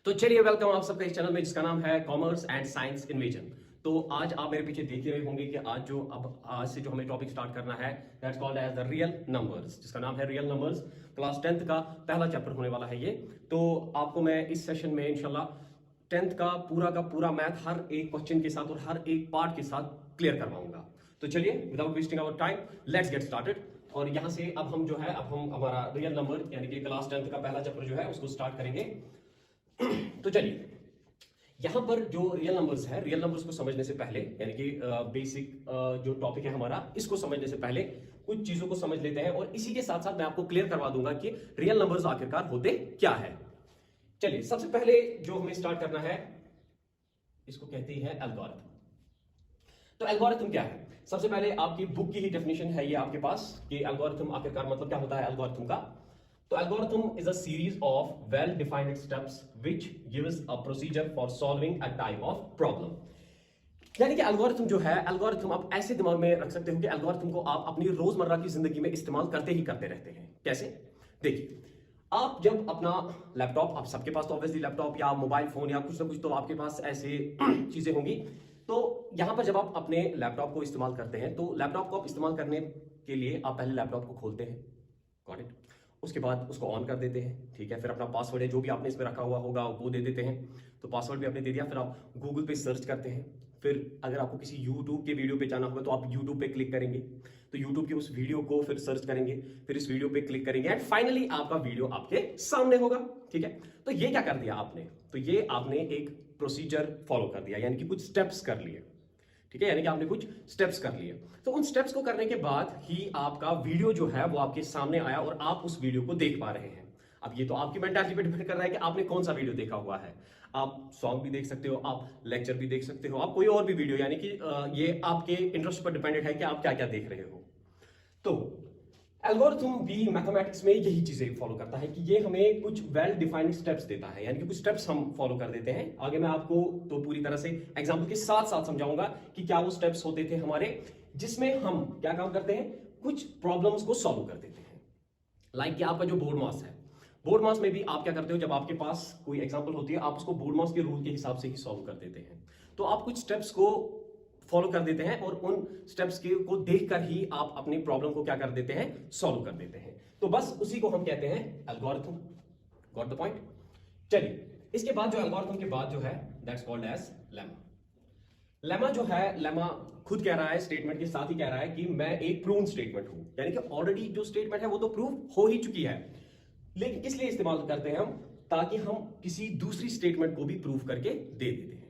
तो चलिए वेलकम आप सबका इस चैनल में जिसका नाम है कॉमर्स एंड साइंस इन्वेजन। तो आज आप मेरे पीछे देख रहे होंगे कि आज से जो हमें टॉपिक स्टार्ट करना है that's called as the real numbers, जिसका नाम है रियल नंबर्स। क्लास 10th का पहला चैप्टर होने वाला है ये। तो आपको मैं इस सेशन में इंशाल्लाह 10th का पूरा मैथ हर एक क्वेश्चन के साथ और हर एक पार्ट के साथ क्लियर करवाऊंगा। तो चलिए without wasting our time let's get started. और यहां से अब हम हमारा रियल नंबर यानी कि क्लास 10th का पहला चैप्टर जो है उसको स्टार्ट करेंगे। तो चलिए यहां पर जो रियल नंबर्स है, रियल नंबर्स को समझने से पहले यानी कि बेसिक जो टॉपिक है हमारा, इसको समझने से पहले कुछ चीजों को समझ लेते हैं और इसी के साथ साथ मैं आपको क्लियर करवा दूंगा कि रियल नंबर्स आखिरकार होते क्या है। चलिए सबसे पहले जो हमें स्टार्ट करना है इसको कहते हैं एल्गोरिथम। तो एल्गोरिथम क्या है? सबसे पहले आपकी बुक की ही डेफिनेशन है ये आपके पास कि एल्गोरिथम आखिरकार मतलब क्या होता है एल्गोरिथम का। तो algorithm is a series of well-defined steps which gives a procedure for solving a type of problem। यानी कि एल्गोरिथम जो है, एल्गोरिथम आप ऐसे दिमाग में रख सकते हो कि एल्गोरिथम को आप अपनी रोजमर्रा की जिंदगी में इस्तेमाल करते ही करते रहते हैं। कैसे? देखिए, आप जब अपना लैपटॉप, आप सबके पास तो ऑब्वियसली लैपटॉप या मोबाइल फोन या कुछ ना कुछ तो आपके पास ऐसे चीजें होंगी। तो यहां पर जब आप अपने लैपटॉप को इस्तेमाल करते हैं तो लैपटॉप को आप इस्तेमाल करने के लिए आप पहले लैपटॉप को खोलते हैं, गॉट इट। उसके बाद उसको ऑन कर देते हैं, ठीक है। फिर अपना पासवर्ड है जो भी आपने इसमें रखा हुआ होगा वो दे देते हैं। तो पासवर्ड भी आपने दे दिया। फिर आप गूगल पे सर्च करते हैं। फिर अगर आपको किसी यूट्यूब के वीडियो पे जाना होगा तो आप यूट्यूब पे क्लिक करेंगे। तो यूट्यूब की उस वीडियो को फिर सर्च करेंगे, फिर इस वीडियो पे क्लिक करेंगे एंड फाइनली आपका वीडियो आपके सामने होगा, ठीक है। तो ये क्या कर दिया आपने? तो ये आपने एक प्रोसीजर फॉलो कर दिया, यानी कि कुछ स्टेप्स कर लिए, ठीक है। यानी कि आपने कुछ स्टेप्स कर लिए। तो उन स्टेप्स को करने के बाद ही आपका वीडियो जो है वो आपके सामने आया और आप उस वीडियो को देख पा रहे हैं। अब ये तो आपकी मेंटालिटी पे डिपेंड कर रहा है कि आपने कौन सा वीडियो देखा हुआ है। आप सॉन्ग भी देख सकते हो, आप लेक्चर भी देख सकते हो, आप कोई और भी वीडियो, यानी कि ये आपके इंटरेस्ट पर डिपेंडेंट है कि आप क्या क्या देख रहे हो। तो एल्गोरिथम भी मैथमेटिक्स में यही चीजें फॉलो करता है कि ये हमें कुछ वेल डिफाइंड स्टेप्स देता है, यानी कि कुछ स्टेप्स हम फॉलो कर देते हैं। आगे मैं आपको तो पूरी तरह से एग्जांपल के साथ साथ समझाऊंगा कि क्या वो स्टेप्स होते थे हमारे, जिसमें हम क्या काम करते हैं, कुछ प्रॉब्लम्स को सॉल्व कर देते हैं। लाइक कि आपका जो बोर्ड मास है, बोर्ड मास में भी आप क्या करते हो, जब आपके पास कोई एग्जाम्पल होती है आप उसको बोर्ड मास के रूल के हिसाब से ही सॉल्व कर देते हैं। तो आप कुछ स्टेप्स को फॉलो कर देते हैं और उन स्टेप्स को देखकर ही आप अपनी प्रॉब्लम को क्या कर देते हैं, सॉल्व कर देते हैं। तो बस उसी को हम कहते हैं एल्गोरिथम। Got the point? चलिए इसके बाद जो एल्गोरिथम के बाद जो है that's called as lemma. Lemma जो है, लेमा खुद कह रहा है, स्टेटमेंट के साथ ही कह रहा है कि मैं एक प्रूवन स्टेटमेंट हूं, यानी कि ऑलरेडी जो स्टेटमेंट है वो तो प्रूव हो ही चुकी है, लेकिन किस लिए इस्तेमाल करते हैं हम? ताकि हम किसी दूसरी स्टेटमेंट को भी प्रूव करके दे देते हैं।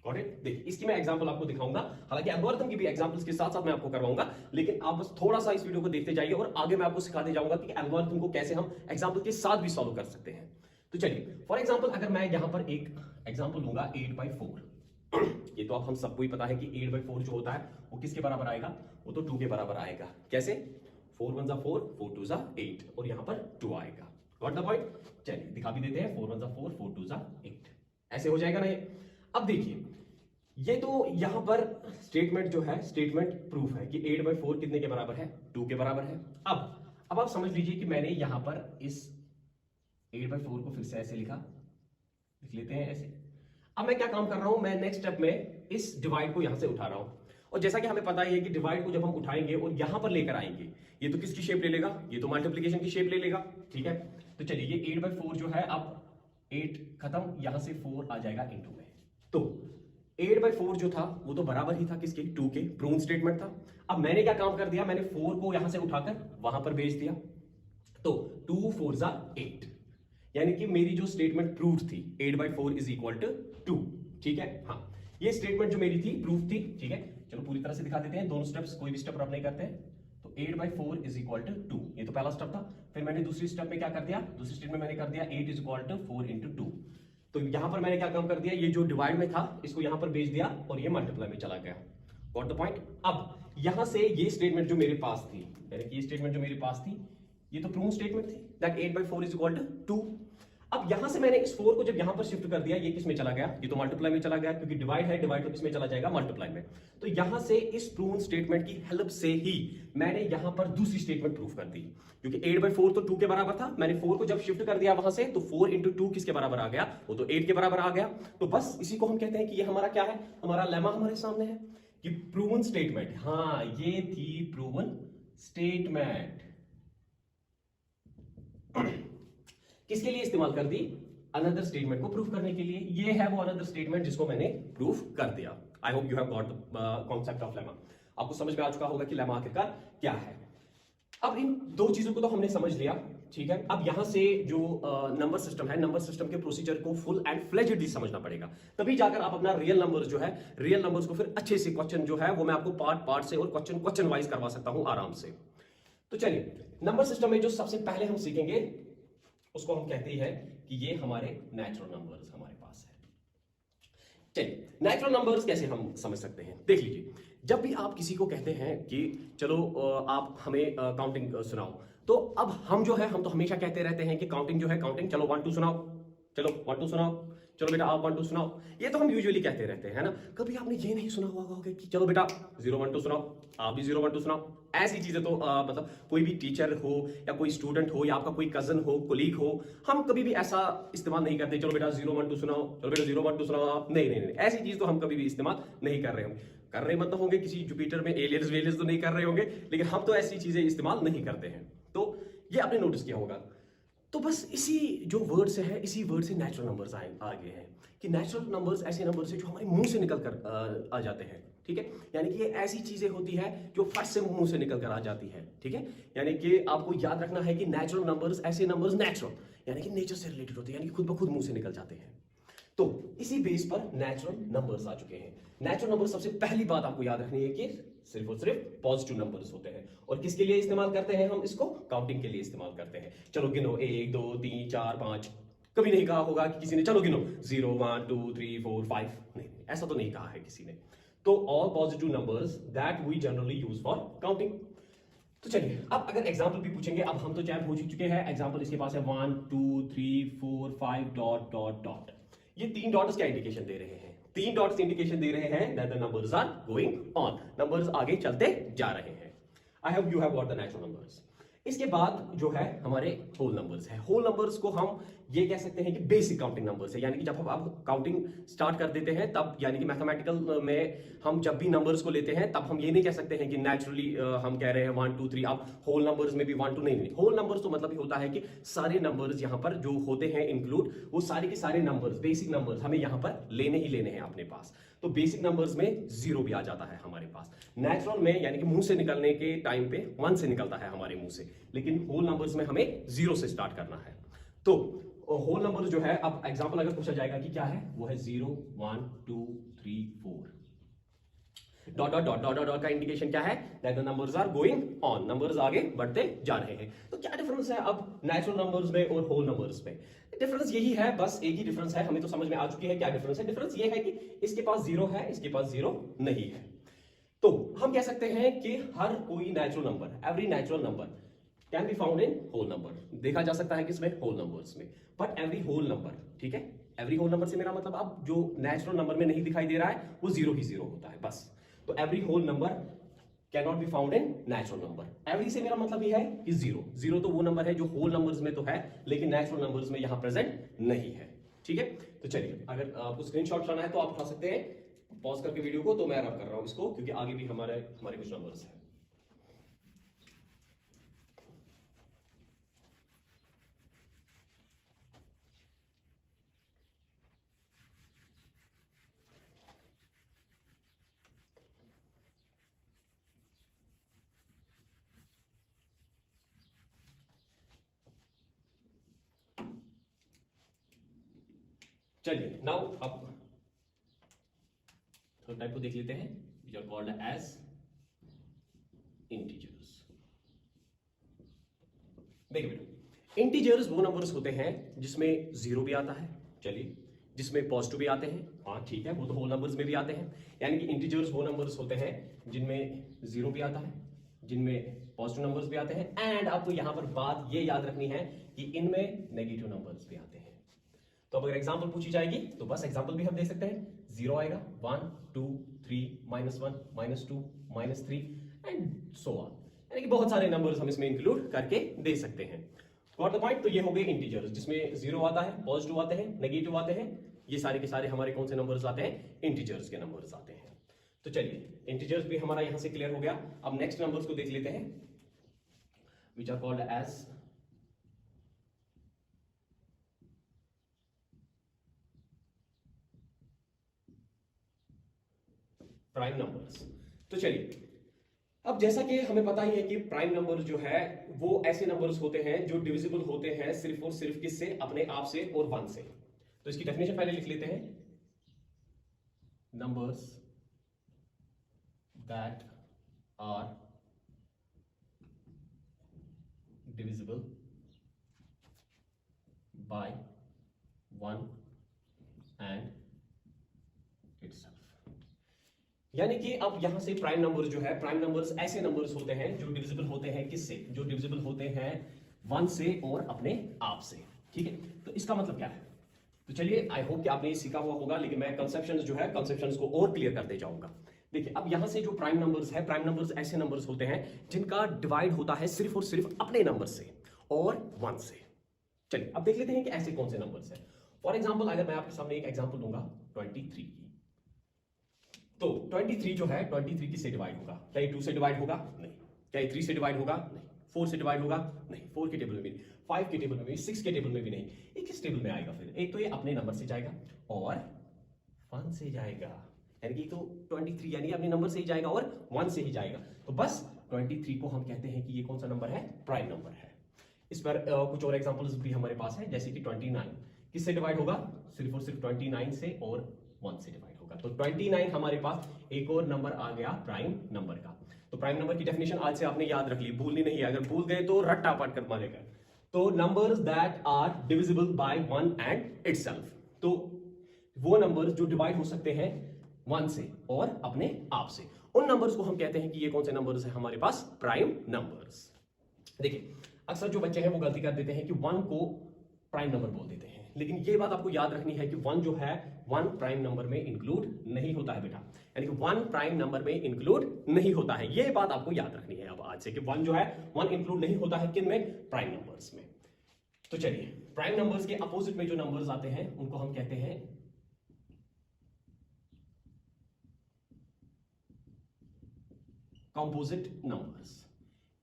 Got it? देखिए इसकी मैं एग्जांपल आपको दिखाऊंगा, हालांकि एल्गोरिथम की भी एग्जांपल्स के साथ साथ मैं आपको करवाऊंगा, लेकिन आप बस थोड़ा सा इस वीडियो को देखते जाइए और आगे मैं आपको सिखाते जाऊंगा कि एल्गोरिथम को कैसे हम एग्जांपल के साथ भी सॉल्व कर सकते हैं। तो चलिए फॉर एग्जांपल अगर मैं यहां पर एक एग्जांपल लूंगा 8/4। ये तो आप हम सबको ही पता है कि 8/4 जो होता है वो किसके बराबर आएगा? वो तो 2 के बराबर आएगा। कैसे? 4 1 4, 4 2 8 और यहां पर 2 आएगा। Got the point? चलिए दिखा भी देते हैं, 4 1 4, 4 2 8, ऐसे हो जाएगा ना ये। अब देखिए ये तो यहां पर स्टेटमेंट जो है, स्टेटमेंट प्रूफ है कि 8/4 कितने के बराबर है? 2 के बराबर है। अब आप समझ लीजिए कि मैंने यहां पर इस 8/4 को फिर से ऐसे लिख लेते हैं ऐसे। अब मैं क्या काम कर रहा हूं, मैं नेक्स्ट स्टेप में इस डिवाइड को यहां से उठा रहा हूं, और जैसा कि हमें पता है कि डिवाइड को जब हम उठाएंगे और यहां पर लेकर आएंगे, ये तो किसकी शेप ले लेगा? ये तो मल्टीप्लीकेशन की शेप ले लेगा, ठीक है। तो चलिए ये 8/4 जो है, अब 8 खत्म, यहां से 4 आ जाएगा इनटू में। तो 8/4 जो था वो तो बराबर ही था किसके? 2 के। प्रूवन स्टेटमेंट था। अब मैंने क्या काम कर दिया, मैंने 4 को यहां से उठाकर वहां पर भेज दिया। तो 2 4 8, यानी कि मेरी जो स्टेटमेंट प्रूफ थी 8/4 इज इक्वल टू 2, ठीक है। हाँ, ये स्टेटमेंट जो मेरी थी प्रूफ थी, ठीक है। चलो पूरी तरह से दिखा देते हैं, दोनों स्टेप्स, कोई भी स्टेप रब नहीं करते हैं। तो 8/4 इज इक्वल टू 2, ये तो पहला स्टेप था। फिर मैंने दूसरी स्टेप में क्या कर दिया, दूसरी स्टेप में मैंने कर दिया 8 इज इक्वल टू 4 इंटू 2। तो यहां पर मैंने क्या काम कर दिया, ये जो डिवाइड में था इसको यहां पर भेज दिया और ये मल्टीप्लाई में चला गया। Got the point? अब यहां से ये स्टेटमेंट जो मेरे पास थी, यानी कि ये स्टेटमेंट जो मेरे पास थी, ये तो प्रूवन स्टेटमेंट थी दैट 8/4 इज इक्वल टू 2। अब यहां से मैंने इस 4 को जब यहां पर शिफ्ट कर दिया, ये किस में चला गया, ये तो मल्टीप्लाई में चला गया, क्योंकि डिवाइड है, डिवाइड तो किस में चला जाएगा, मल्टीप्लाई में। तो यहां से इस प्रूवन स्टेटमेंट की हेल्प से ही मैंने यहां पर दूसरी स्टेटमेंट प्रूव कर दी, क्योंकि 8/4 तो 2 के बराबर था। मैंने 4 को जब शिफ्ट कर दिया वहां से, तो 4 इंटू 2 किसके बराबर आ गया, वो तो 8 के बराबर आ गया। तो बस इसी को हम कहते हैं कि ये हमारा क्या है, हमारा लेमा हमारे सामने है कि प्रूवन स्टेटमेंट। हाँ, ये थी प्रूवन स्टेटमेंट। किसके लिए इस्तेमाल कर दी, अनदर स्टेटमेंट को प्रूव करने के लिए। ये है वो अनदर स्टेटमेंट जिसको मैंने प्रूव कर दिया। आई hope you have got the concept of lemma. आपको समझ में आ चुका होगा कि लेमा आखिरकार क्या है। अब इन दो चीजों को तो हमने समझ लिया, ठीक है। अब यहां से जो नंबर सिस्टम है, नंबर सिस्टम के प्रोसीजर को फुल एंड फ्लेजेडली समझना पड़ेगा, तभी जाकर आप अपना रियल नंबर्स जो है, रियल नंबर्स को फिर अच्छे से क्वेश्चन जो है वो मैं आपको पार्ट पार्ट से और क्वेश्चन वाइज करवा सकता हूं आराम से। तो चलिए, नंबर सिस्टम में जो सबसे पहले हम सीखेंगे उसको हम कहते हैं कि ये हमारे नेचुरल नंबर्स हमारे पास है। चलिए, नेचुरल नंबर्स कैसे हम समझ सकते हैं, देख लीजिए। जब भी आप किसी को कहते हैं कि चलो आप हमें काउंटिंग सुनाओ, तो अब हम जो है, हम तो हमेशा कहते रहते हैं कि काउंटिंग जो है, काउंटिंग, चलो 1 2 सुनाओ, चलो 1 2 सुनाओ, चलो बेटा आप 1 2 सुनाओ। ये तो हम यूजुअली कहते रहते हैं, है ना। कभी आपने ये नहीं सुना हुआ होगा कि चलो बेटा 0 1 2 सुनाओ, आप भी 0 1 2 सुनाओ। ऐसी चीजें तो मतलब कोई भी टीचर हो या कोई स्टूडेंट हो या आपका कोई कजन हो, कोलीग हो, हम कभी भी ऐसा इस्तेमाल नहीं करते, चलो बेटा 0 1 2 सुनाओ, चलो बेटा 0 1 2 सुनाओ आप। नहीं नहीं नहीं, ऐसी चीज तो हम कभी भी इस्तेमाल नहीं कर रहे होंगे। कर रहे मतलब होंगे किसी जुपिटर में एलियंस वेलियंस तो नहीं कर रहे होंगे, लेकिन हम तो ऐसी चीजें इस्तेमाल नहीं करते हैं। तो ये आपने नोटिस किया होगा। तो बस इसी जो वर्ड से है, इसी वर्ड से नेचुरल नंबर्स आ गए हैं कि नेचुरल नंबर्स ऐसे नंबर्स हैं जो हमारे मुंह से निकल कर आ जाते हैं, ठीक है। यानी कि ये ऐसी चीजें होती है जो फट से मुंह से निकल कर आ जाती है, ठीक है। यानी कि आपको याद रखना है कि नेचुरल नंबर्स, ऐसे नंबर्स नेचुरल यानी कि नेचर से रिलेटेड होते हैं, यानी कि खुद ब खुद मुंह से निकल जाते हैं। तो इसी बेस पर नेचुरल नंबर्स आ चुके हैं। नेचुरल नंबर, सबसे पहली बात आपको याद रखनी है कि सिर्फ और सिर्फ पॉजिटिव नंबर्स होते हैं। और किसके लिए इस्तेमाल करते हैं हम इसको, काउंटिंग के लिए इस्तेमाल करते हैं। चलो गिनो 1 2 3 4 5। कभी नहीं कहा होगा कि किसी ने चलो गिनो 0 1 2 3 4 5, नहीं, ऐसा तो नहीं कहा है किसी ने। तो all positive numbers that we generally use for counting. तो चलिए, अब अगर एग्जांपल भी पूछेंगे, अब हम तो चैप हो चुके हैं। एग्जांपल इसके पास है 1 2 3 4 5 डॉट डॉट डॉट। ये 3 डॉट्स क्या इंडिकेशन दे रहे हैं, 3 डॉट्स इंडिकेशन दे रहे हैं that the numbers are going on, numbers आगे चलते जा रहे हैं। I hope you have got the natural numbers. इसके बाद जो है हमारे होल नंबर्स है। होल नंबर्स को हम ये कह सकते हैं कि बेसिक काउंटिंग नंबर्स है, यानी कि जब हम आप काउंटिंग स्टार्ट कर देते हैं तब, यानी कि मैथमेटिकल में हम जब भी नंबर्स को लेते हैं तब हम ये नहीं कह सकते हैं कि नेचुरली हम कह रहे हैं 1 2 3, आप होल नंबर्स में भी 1 2 नहीं। होल नंबर्स तो मतलब ही होता है कि सारे नंबर्स यहाँ पर जो होते हैं इंक्लूड, वो सारे के सारे नंबर्स, बेसिक नंबर्स हमें यहाँ पर लेने ही लेने हैं अपने पास। तो बेसिक नंबर्स में 0 भी आ जाता है हमारे पास। नेचुरल में यानी कि मुंह से निकलने के टाइम पे 1 से निकलता है हमारे मुंह से, लेकिन होल नंबर्स में हमें 0 से स्टार्ट करना है। तो होल नंबर जो है, अब एग्जांपल अगर पूछा जाएगा कि क्या है, वो है 0 1 2 3 4 dot dot dot dot dot का इंडिकेशन क्या है, that the numbers are going on, numbers आगे बढ़ते जा रहे हैं। तो क्या डिफरेंस है अब नेचुरल नंबर्स में और होल नंबर्स में? डिफरेंस यही है, बस एक ही डिफरेंस है, हमें तो समझ में आ चुकी है क्या डिफरेंस है। डिफरेंस ये है कि इसके पास 0 है, इसके पास 0 नहीं है। तो हम कह सकते हैं कि हर कोई natural number, every natural number can be found in whole number, देखा जा सकता है किसमें, होल नंबर्स में। बट एवरी होल नंबर, ठीक है, एवरी होल नंबर से मेरा मतलब अब जो नेचुरल नंबर में नहीं दिखाई दे रहा है वो 0 ही 0 होता है बस। तो every whole number can not be found in natural number. Every से मेरा मतलब ये है कि 0 तो वो नंबर है जो होल नंबर्स में तो है, लेकिन नेचुरल नंबर्स में यहां प्रेजेंट नहीं है, ठीक है। तो चलिए, अगर आपको स्क्रीनशॉट लाना है तो आप उठा सकते हैं पॉज करके वीडियो को। तो मैं रब कर रहा हूं इसको, क्योंकि आगे भी हमारे कुछ नंबर्स हैं। चलिए, नाउ अब थर्ड टाइप को देख लेते हैं, which are called as integers। देखिए बेटा, इंटीजर्स वो नंबर्स होते हैं जिसमें 0 भी आता है, चलिए, जिसमें पॉजिटिव भी आते हैं, हाँ ठीक है, वो तो होल नंबर्स में भी आते हैं। यानी कि इंटीजर्स वो नंबर्स होते हैं जिनमें 0 भी आता है, जिनमें पॉजिटिव नंबर्स भी आते हैं, एंड आपको यहां पर बात ये याद रखनी है कि इनमें नेगेटिव नंबर्स भी आते हैं। तो अब अगर एग्जांपल पूछी जाएगी तो बस एग्जांपल भी हम दे सकते हैं। 0 आएगा, 1 2 3 -1 -2 -3 एंड सो ऑन, यानी कि बहुत सारे नंबर्स हम इसमें इंक्लूड करके दे सकते हैं। Got the point. तो ये हो गए इंटीजर्स, जिसमें 0 आता है, पॉजिटिव आते हैं, नेगेटिव आते हैं। ये सारे के सारे हमारे कौन से नंबर्स आते हैं? इंटीजर्स के नंबर्स आते हैं। तो चलिए, इंटीजर्स भी हमारा यहां से क्लियर हो गया। अब नेक्स्ट नंबर्स को देख लेते हैं, which are called as prime numbers. तो चलिए, अब जैसा कि हमें पता ही है कि प्राइम नंबर जो है वो ऐसे नंबर्स होते हैं जो डिविजिबल होते हैं सिर्फ और सिर्फ किससे? अपने आप से और 1 से। तो इसकी डेफिनेशन पहले लिख लेते हैं। Numbers that are divisible by 1 and itself. यानी कि अब यहां से प्राइम नंबर जो है, प्राइम नंबर्स ऐसे नंबर्स होते हैं जो डिविजिबल होते हैं किससे? जो डिविजिबल होते हैं 1 से और अपने आप से। ठीक है, तो इसका मतलब क्या है? तो चलिए, आई होप कि आपने ये सीखा हुआ होगा, लेकिन मैं कंसेप्शंस जो है कंसेप्शंस को और क्लियर करते जाऊंगा। देखिए, अब यहां से जो प्राइम नंबर्स है, प्राइम नंबर्स ऐसे नंबर्स होते हैं जिनका डिवाइड होता है सिर्फ और सिर्फ अपने नंबर से और 1 से। चलिए, अब देख लेते हैं कि ऐसे कौन से नंबर्स हैं। फॉर एग्जाम्पल, अगर मैं आपके सामने एक एग्जाम्पल दूंगा 23 की, तो 23 जो है 23 किससे डिवाइड होगा? क्या ये 2 से डिवाइड होगा? नहीं। क्या ये 3 से डिवाइड होगा? नहीं। 4 से डिवाइड होगा? नहीं। 4 के टेबल में भी नहीं, 5 के टेबल में भी, 6 के टेबल में भी नहीं। ये किस टेबल में आएगा फिर? एक तो ये अपने नंबर से जाएगा और 1 से जाएगा, यानी कि तो 23 यानी अपने नंबर से ही जाएगा और 1 से ही जाएगा। तो बस 23 को हम कहते हैं कि ये कौन सा नंबर है? प्राइम नंबर है। इस पर कुछ और एग्जांपल्स भी हमारे पास है, जैसे कि 29 किससे डिवाइड होगा? सिर्फ और सिर्फ 29 से और 1 से डिवाइड होगा। तो 29 हमारे पास एक और नंबर आ गया प्राइम नंबर का। तो प्राइम नंबर की डेफिनेशन आज से आपने याद रख ली, भूलनी नहीं है, अगर भूल गए तो रट्टा पाट कर मारेगा। तो numbers that are divisible by 1 and itself. तो वो नंबर्स जो डिवाइड हो सकते हैं 1 से और अपने आप से, उन नंबर्स को हम कहते हैं कि ये कौन से नंबर्स हैं हमारे पास? Prime numbers. देखिए, अक्सर जो बच्चे हैं वो गलती कर देते हैं कि 1 को प्राइम नंबर बोल देते हैं, लेकिन ये बात आपको याद रखनी है कि 1 जो है 1 प्राइम नंबर में इंक्लूड नहीं होता है बेटा, यानी कि 1 प्राइम नंबर में इंक्लूड नहीं होता है। ये बात आपको याद रखनी है अब आज से कि 1 जो है 1 इंक्लूड नहीं होता है किन में? प्राइम नंबर्स में। तो चलिए, प्राइम नंबर्स के अपोजिट में जो नंबर्स आते हैं उनको हम कहते हैं कंपोजिट नंबर्स।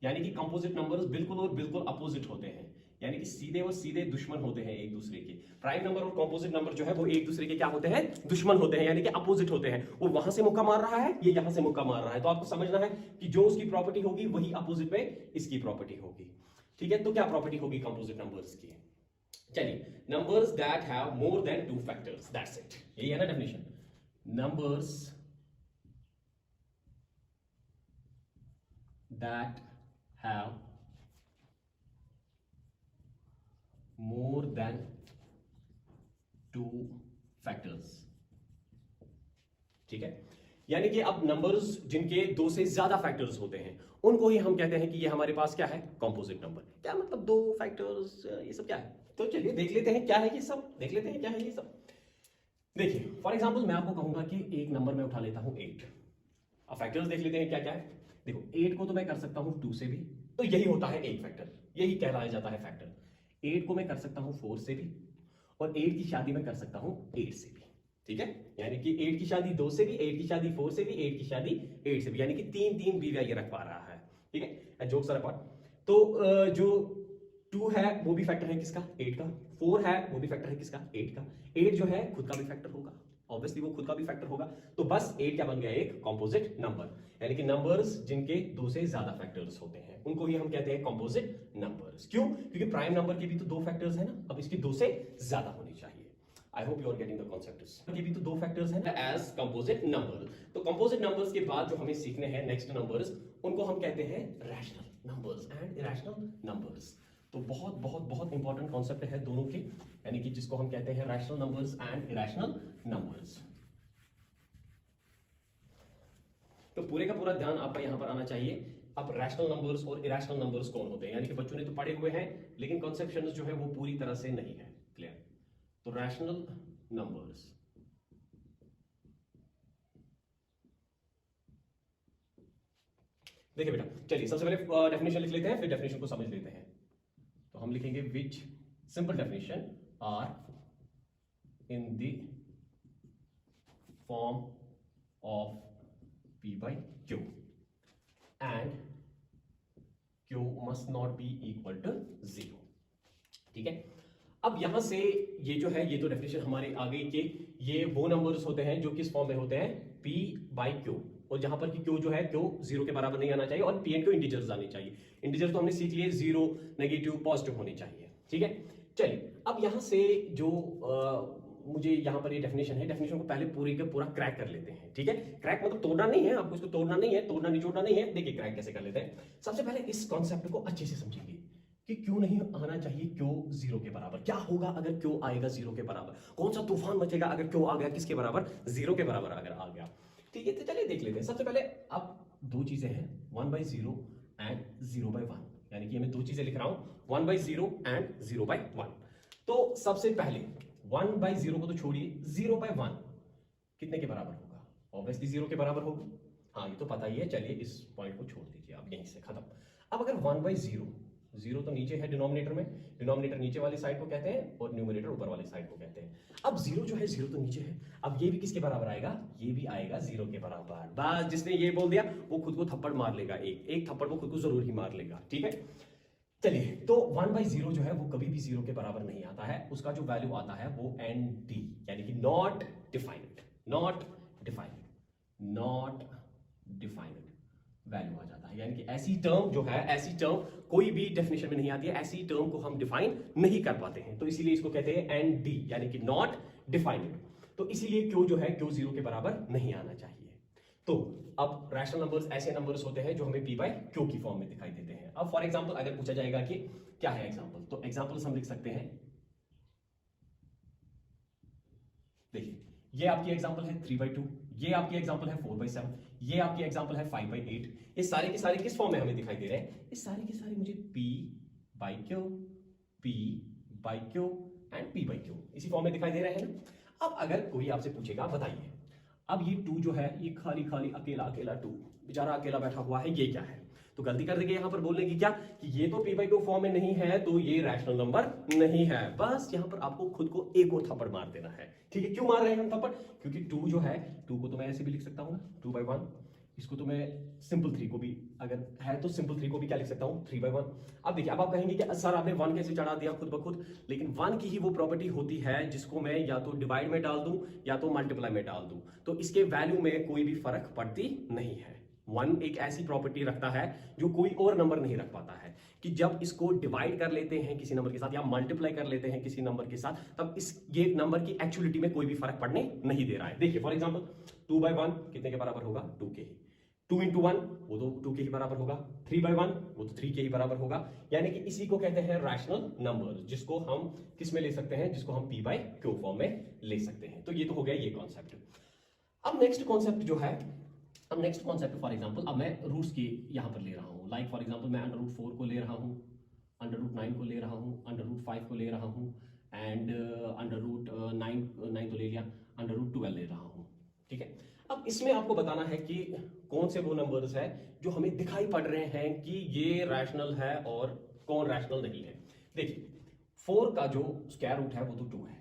यानी कि कंपोजिट नंबर्स बिल्कुल और बिल्कुल अपोजिट होते हैं, यानी कि सीधे और सीधे दुश्मन होते हैं एक दूसरे के। प्राइम नंबर और कंपोजिट नंबर जो है वो एक दूसरे के क्या होते हैं? दुश्मन होते हैं, यानी कि अपोजिट होते हैं। वो वहां से मुक्का मार रहा है, ये यहां से मुक्का मार रहा है। तो आपको समझना है कि जो उसकी प्रॉपर्टी होगी वही अपोजिट में इसकी प्रॉपर्टी होगी। ठीक है, तो क्या प्रॉपर्टी होगी कंपोजिट नंबर्स की? चलिए, numbers that have more than 2 factors, that's it. यही है ना definition. Numbers that have more than 2 factors। ठीक है, यानी कि अब नंबर्स जिनके 2 से ज्यादा फैक्टर्स होते हैं उनको ही हम कहते हैं कि ये हमारे पास क्या है? Composite number. क्या मतलब 2 फैक्टर्स, ये सब क्या है? तो चलिए देख लेते हैं क्या है ये सब, देख लेते हैं क्या है ये सब। देखिए, फॉर एग्जांपल मैं आपको कहूंगा कि एक नंबर में उठा लेता हूं 8। अब फैक्टर्स देख लेते हैं क्या क्या है। देखो, 8 को तो मैं कर सकता हूं 2 से भी, तो यही होता है एक फैक्टर, यही कहलाया जाता है फैक्टर। 8 को मैं कर सकता हूं 4 से भी, और 8 की शादी मैं कर सकता हूं 8 से भी। ठीक है, यानी कि 8 की शादी 2 से भी, 8 की शादी 4 से भी, 8 की शादी 8 से भी, यानी कि 3 बीवियां ये रख पा रहा है। ठीक है, जोक्स अपार्ट। तो जो 2 है वो भी फैक्टर है किसका? 8 का। 4 है वो भी फैक्टर है किसका? 8 का। 8 जो है खुद का भी फैक्टर होगा, ऑब्वियसली वो खुद का भी फैक्टर होगा। तो बस 8 क्या बन गया? एक कंपोजिट नंबर, यानी कि नंबर्स जिनके 2 से ज्यादा फैक्टर्स होते हैं उनको ही हम कहते हैं कंपोजिट नंबर्स। क्यों? क्योंकि प्राइम नंबर के भी तो 2 फैक्टर्स है ना, अब इसकी 2 से ज्यादा होनी चाहिए। I hope you are getting the concept. ये भी तो 2 फैक्टर्स हैं एज कंपोजिट नंबर। तो कंपोजिट नंबर्स के बाद जो हमें सीखने हैं नेक्स्ट नंबर्स, उनको हम कहते हैं rational numbers and irrational numbers. तो बहुत बहुत बहुत इंपॉर्टेंट कॉन्सेप्ट है दोनों के, यानी कि जिसको हम कहते हैं rational numbers and irrational numbers. तो पूरे का पूरा ध्यान आपका यहां पर आना चाहिए। अब रैशनल नंबर्स और इरेशनल नंबर्स कौन होते हैं, यानी कि बच्चों ने तो पढ़े हुए हैं लेकिन कॉन्सेप्शंस जो है वो पूरी तरह से नहीं है क्लियर। तो रैशनल नंबर्स, देखिए बेटा, चलिए सबसे पहले डेफिनेशन लिख लेते हैं, फिर डेफिनेशन को समझ लेते हैं। तो हम लिखेंगे which, simple definition, or in the form of P by Q and Q must not be equal to 0। ठीक है, अब यहां से ये जो है, ये तो डेफिनेशन हमारे आ गई कि ये वो नंबर्स होते हैं जो किस फॉर्म में होते हैं, P by Q, और जहां पर कि Q जो है, Q 0 के बराबर नहीं आना चाहिए और P and Q इंटीजर्स आने चाहिए। इंटीजर तो हमने सीख लिए 0, नेगेटिव, पॉजिटिव होनी चाहिए। ठीक है, चलिए अब यहां से जो मुझे यहाँ पर ये डेफिनेशन है, डेफिनेशन को पहले पूरी का पूरा क्रैक कर लेते हैं। ठीक है, क्रैक मतलब तोड़ना नहीं है, आपको इसको तोड़ना नहीं है, तोड़ना निचोड़ना नहीं है। देखिए क्रैक कैसे कर लेते हैं। सबसे पहले इस कॉन्सेप्ट को अच्छे से समझिए कि क्यों नहीं आना चाहिए क्यों 0 के बराबर। क्या होगा अगर क्यों आएगा 0 के बराबर, कौन सा तूफान मचेगा अगर क्यों आ गया किसके बराबर, 0 के बराबर अगर आ गया। ठीक है, तो चलिए देख लेते हैं। सबसे पहले अब दो चीजें हैं, 1/0 एंड 0/1, यानी कि मैं दो चीजें लिख रहा हूं, 1/0 एंड 0/1। तो सबसे पहले 1/0 को तो छोड़िए, 0/1 कितने के बराबर होगा, ऑब्वियसली 0 के बराबर होगा। हाँ ये तो पता ही है, चलिए इस पॉइंट को छोड़ दीजिए, अब यहीं से खत्म। अब अगर 1/0, 0 तो नीचे है डिनोमिनेटर में, डिनोमिनेटर नीचे वाली साइड को कहते हैं और न्यूमरेटर ऊपर वाली साइड को कहते हैं। अब 0 जो है, 0 तो नीचे है, अब ये भी किसके बराबर आएगा, ये भी आएगा 0 के बराबर। बस जिसने ये बोल दिया वो खुद को थप्पड़ मार लेगा, एक थप्पड़ वो खुद को जरूर ही मार लेगा। ठीक है, चलिए तो 1/0 जो है वो कभी भी 0 के बराबर नहीं आता है, उसका जो वैल्यू आता है वो ND, यानी कि not defined, not defined, not defined value आ जाता है। यानी कि ऐसी टर्म जो है, ऐसी टर्म कोई भी डेफिनेशन में नहीं आती है, ऐसी टर्म को हम डिफाइन नहीं कर पाते हैं, तो इसीलिए इसको कहते हैं ND, यानी कि नॉट डिफाइंड। तो इसीलिए क्यों जो है, क्यों 0 के बराबर नहीं आना चाहिए। तो अब रैशनल नंबर्स ऐसे नंबर्स होते हैं जो हमें P by Q की फॉर्म में दिखाई देते हैं। अब फॉर एग्जांपल अगर पूछा जाएगा कि क्या है एग्जांपल, तो एग्जांपल्स हम लिख सकते हैं, देखिए ये आपकी एग्जांपल है 3/2, ये आपकी एग्जांपल है 4/7, ये आपकी एग्जांपल है 5/8। ये सारे के सारे किस फॉर्म में हमें दिखाई दे रहे हैं, ये सारे के सारे मुझे P by Q, P by Q and P by Q इसी फॉर्म में दिखाई दे रहे हैं ना। अब अगर कोई आपसे पूछेगा, बताइए अब ये 2 जो है, ये खाली खाली अकेला अकेला 2, बेचारा अकेला बैठा हुआ है, ये क्या है, तो गलती कर देंगे यहां पर बोलने की क्या, कि ये तो P by Q फॉर्म में नहीं है तो ये रैशनल नंबर नहीं है। बस यहां पर आपको खुद को एक और थप्पड़ मार देना है। ठीक है, क्यों मार रहे हैं हम थप्पड़, क्योंकि 2 जो है, 2 को तो मैं ऐसे भी लिख सकता हूं ना, 2/1, इसको तो मैं सिंपल 3 को भी, अगर है तो सिंपल 3 को भी क्या लिख सकता हूं, 3/1। अब देखिए, अब आप कहेंगे कि सर आपने 1 कैसे चढ़ा दिया खुद ब खुद, लेकिन 1 की ही वो प्रॉपर्टी होती है जिसको मैं या तो डिवाइड में डाल दूं या तो मल्टीप्लाई में डाल दूं, तो इसके वैल्यू में कोई भी फर्क पड़ती नहीं है। 1 एक ऐसी प्रॉपर्टी रखता है जो कोई और नंबर नहीं रख पाता है, कि जब इसको डिवाइड कर लेते हैं किसी नंबर के साथ या मल्टीप्लाई कर लेते हैं किसी नंबर के साथ, तब इस ये नंबर की एक्चुअलिटी में कोई भी फर्क पड़ने नहीं दे रहा है। देखिए फॉर एग्जांपल 2/1 कितने के बराबर होगा, 2 के ही, 2 into 1 वो तो 2 के ही बराबर होगा, 3/1 वो तो 3 के ही बराबर होगा। यानी कि इसी को कहते हैं रैशनल नंबर, जिसको हम किस में ले सकते हैं, जिसको हम P by Q फॉर्म में ले सकते हैं। तो ये तो हो गया ये कॉन्सेप्ट। अब नेक्स्ट कॉन्सेप्ट जो है, अब नेक्स्ट कॉन्सेप्ट फॉर एग्जांपल, अब मैं रूट्स की यहां पर ले रहा हूं, लाइक फॉर एग्जांपल मैं √4 को ले रहा हूं, √9 को ले रहा हूं, √5 को ले रहा हूं एंड √9 तो ले लिया, √12 ले रहा हूं। ठीक है, अब इसमें आपको बताना है कि कौन से वो नंबर्स है जो हमें दिखाई पड़ रहे हैं कि ये रैशनल है और कौन रैशनल नहीं है। देखिए 4 का जो स्क्वायर रूट है वो तो 2 है,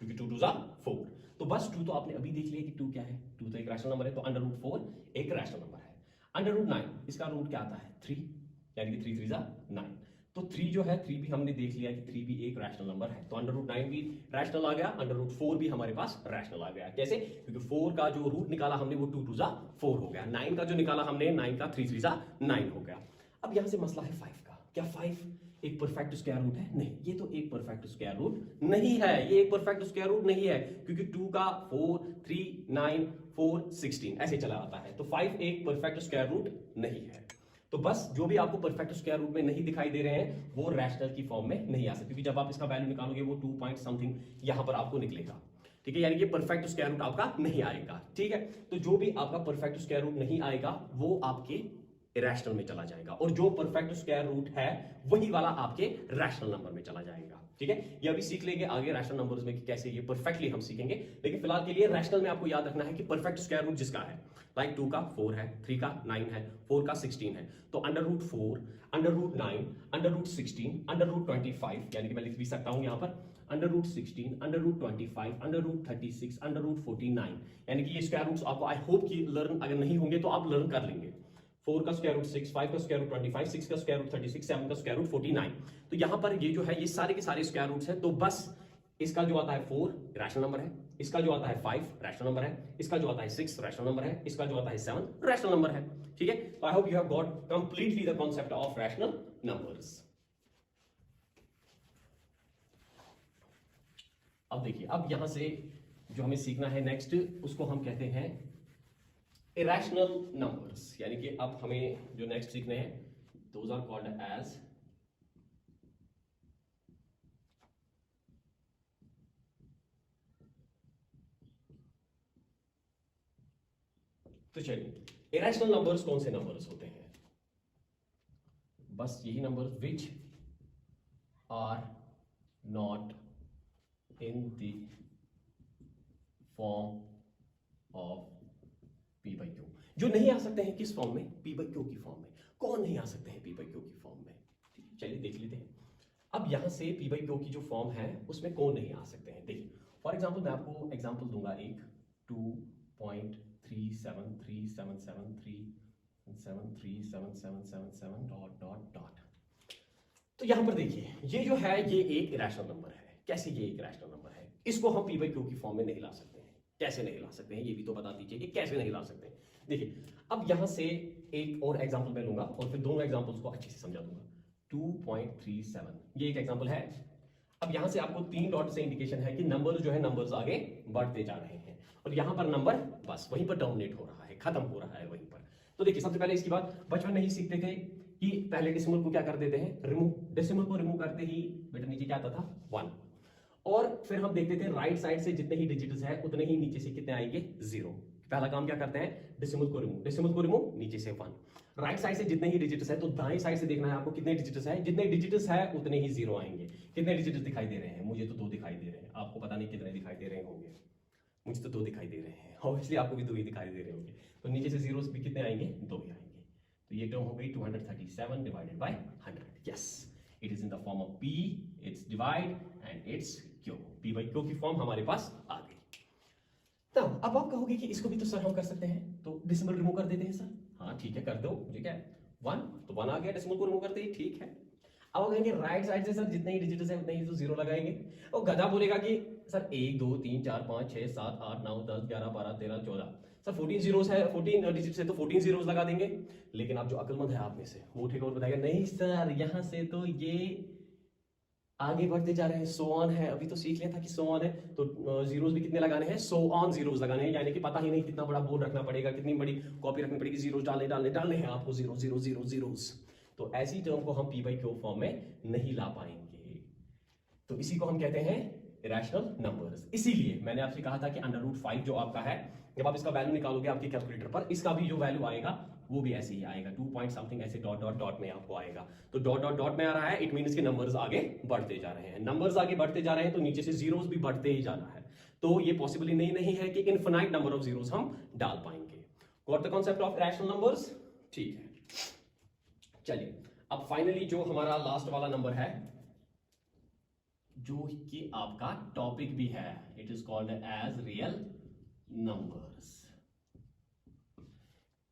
क्योंकि 2 2 4, तो बस 2 तो आपने अभी देख लिया कि 2 क्या है, 2 तो एक रैशनल नंबर है, तो √4 एक रैशनल नंबर है। √9 इसका रूट क्या आता है, 3, यानी कि 3 3 9, तो 3 जो है, 3 भी हमने देख लिया कि 3 भी एक रैशनल नंबर है, तो √9 भी रैशनल आ गया, √4 भी हमारे पास रैशनल आ गया। कैसे, क्योंकि 4 का जो रूट निकाला हमने वो 2 2 4 हो गया, 9 का जो निकाला हमने, 9 का 3 3 9 हो गया। अब यहां से मसला है 5 का, क्या 5 एक परफेक्ट स्क्वायर रूट है, नहीं, ये तो एक परफेक्ट स्क्वायर रूट नहीं है, ये एक परफेक्ट स्क्वायर रूट नहीं है, क्योंकि 2 का 4 3 9 4 16 ऐसे चला आता है, तो 5 एक परफेक्ट स्क्वायर रूट नहीं है। तो बस जो भी आपको परफेक्ट स्क्वायर रूट में नहीं दिखाई दे रहे हैं वो रैशनल की फॉर्म में नहीं आ सकते, क्योंकि जब आप इसका वैल्यू निकालोगे वो 2 पॉइंट समथिंग यहां पर आपको निकलेगा। ठीक है, यानी कि परफेक्ट स्क्वायर रूट आपका नहीं आएगा। ठीक है, तो जो भी आपका परफेक्ट स्क्वायर रूट नहीं आएगा वो आपके इरेशनल में चला जाएगा, और जो परफेक्ट स्क्वायर रूट है वही वाला आपके रैशनल नंबर में चला जाएगा। ठीक है, ये अभी सीख लेंगे आगे रैशनल नंबर्स में कि कैसे ये परफेक्टली हम सीखेंगे, लेकिन फिलहाल के लिए रैशनल में आपको याद रखना है कि परफेक्ट स्क्वायर रूट जिसका है, लाइक 2 का 4 है, 3 का 9 है, 4 का 16 है, तो under root 4, under root 9, under root 16, under root 25, यानी कि मैं लिख भी सकता हूं यहां पर under root 16, under root 25, under root 36, under root 49, यानी कि ये स्क्वायर रूट्स आपको आई होप कि लर्न अगर नहीं होंगे तो आप लर्न कर लेंगे। 4 का स्क्वायर रूट 6, 5 का स्क्वायर रूट 25, 6 का स्क्वायर रूट 36, 7 का स्क्वायर रूट 49। तो यहां पर ये जो है ये सारे के सारे स्क्वायर रूट्स हैं, तो बस इसका जो आता है 4 रैशनल नंबर है, इसका जो आता है 5 रैशनल नंबर है, इसका जो आता है 6 रैशनल नंबर है, इसका जो आता है 7 रैशनल नंबर है। ठीक है, तो आई hope you have got completely the concept of rational numbers. अब देखिए, अब यहां से जो हमें सीखना है नेक्स्ट, उसको हम कहते हैं इरेशनल नंबर्स, यानी कि अब हमें जो नेक्स्ट सीखने हैं दोज आर कॉल्ड एज तो चलिए, इरेशनल नंबर्स कौन से नंबर्स होते हैं? बस यही numbers which are not in the form of p by q, जो नहीं आ सकते हैं किस फॉर्म में? पी बाई क्यू की फॉर्म में। कौन नहीं आ सकते हैं पी बाई क्यू की फॉर्म में? ठीक है, चलिए देख लेते हैं। अब यहां से पी बाई क्यू की जो फॉर्म है उसमें कौन नहीं आ सकते हैं? देखिए, फॉर एग्जांपल मैं आपको एग्जांपल दूंगा एक 2.373737373777 डॉट डॉट डॉट। तो यहां पर देखिए, ये जो है ये एक इरेशनल नंबर है। कैसे ये एक इरेशनल नंबर है? इसको हम पी बाई क्यू की फॉर्म में नहीं ला सकते हैं। कैसे नहीं ला सकते हैं ये भी तो बता दीजिए कि कैसे नहीं ला सकते हैं। देखिए, अब यहां से एक और एग्जांपल मैं लूंगा और फिर दोनों एग्जांपल्स को अच्छे से समझा दूंगा। 2.37 ये एक एग्जांपल है। अब यहां से आपको 3 डॉट से इंडिकेशन है कि नंबर जो है नंबर्स आगे बढ़ते जा रहे हैं, और यहां पर नंबर बस वहीं पर डोमिनेट हो रहा है, खत्म हो रहा है वहीं पर। तो देखिए, सबसे पहले इसकी बात बचपन में ही सीखते थे कि पहले डेसिमल को क्या कर देते हैं? रिमूव। डेसिमल को रिमूव करते ही बेटा नीचे क्या आता था? 1। और फिर हम देखते थे राइट साइड से जितने ही डिजिट्स है उतने ही नीचे से कितने आएंगे? 0। पहला काम क्या करते हैं? डेसिमल को रिमूव। डेसिमल को रिमूव, नीचे से 1। राइट साइड से जितने ही डिजिट्स है तो दाएं साइड से देखना है आपको कितने डिजिट्स है। जितने डिजिट्स है उतने ही 0 आएंगे। कितने डिजिट्स दिखाई दे रहे हैं? मुझे तो 2 दिखाई दे रहे हैं, आपको पता नहीं कितने दिखाई दे रहे होंगे। मुझे तो 2 दिखाई दे रहे हैं, ऑब्वियसली आपको भी 2 ही दिखाई दे रहे होंगे। तो नीचे से जीरोस भी कितने आएंगे? 2 ही आएंगे। तो ये टर्म हो गई 237 divided by 100। Yes, it is in the form of P, it's divide and it's Q. P by q की फॉर्म हमारे पास आ गई। तो अब आप कहोगे कि इसको भी तो सर हम कर सकते हैं, तो डेसिमल रिमूव कर देते हैं सर। हाँ ठीक है, कर दो, मुझे क्या है 1, तो 1 आ गया, डेसिमल को रिमूव करते ही ठीक है। अब कहेंगे राइट साइड से सर जितने ही डिजिट्स है उतने ही तो 0 लगाएंगे। और गधा बोलेगा कि सर 1 2 3 4 5 6 7 8 9 10 11 12 13 14 सर 14 जीरोस है, 14 डिजिट्स है तो 14 जीरोस लगा देंगे। लेकिन आप जो अक्लमंद है आप में से वो उठेगा और बताएगा नहीं सर यहां से तो ये आगे बढ़ते जा रहे हैं, सो ऑन है। अभी तो सीख लिया था कि सो ऑन है, तो जीरोस भी कितने लगाने हैं? सो ऑन जीरोस लगाने हैं। यानी कि पता ही नहीं कितना बड़ा बोर्ड रखना पड़ेगा, कितनी बड़ी कॉपी रखनी पड़ेगी, जीरोस डालने डालने डालने हैं आपको, 0 0 0 जीरोस। तो ऐसी टर्म को हम पी बाई क्यू फॉर्म में नहीं ला पाएंगे, तो इसी को हम कहते हैं इरेशनल नंबर्स। इसीलिए मैंने आपसे कहा था कि अंडर रूट 5 जो आपका है, जब आप इसका वैल्यू निकालोगे आपके कैलकुलेटर पर, इसका भी जो वैल्यू आएगा वो भी ऐसे ही आएगा, 2 पॉइंट समथिंग ऐसे डॉट डॉट डॉट में आपको आएगा। तो डॉट डॉट डॉट में आ रहा है, इट मीन्स कि नंबर्स आगे बढ़ते जा रहे हैं। नंबर्स आगे बढ़ते जा रहे हैं तो नीचे से जीरोस भी बढ़ते ही जाना है। तो ये पॉसिबल ही नहीं है कि इनफिनाइट नंबर ऑफ जीरोस हम डाल पाएंगे। Got the concept of irrational numbers? ठीक है, चलिए अब फाइनली जो हमारा लास्ट वाला नंबर है, जो कि आपका टॉपिक भी है, it is called as real numbers.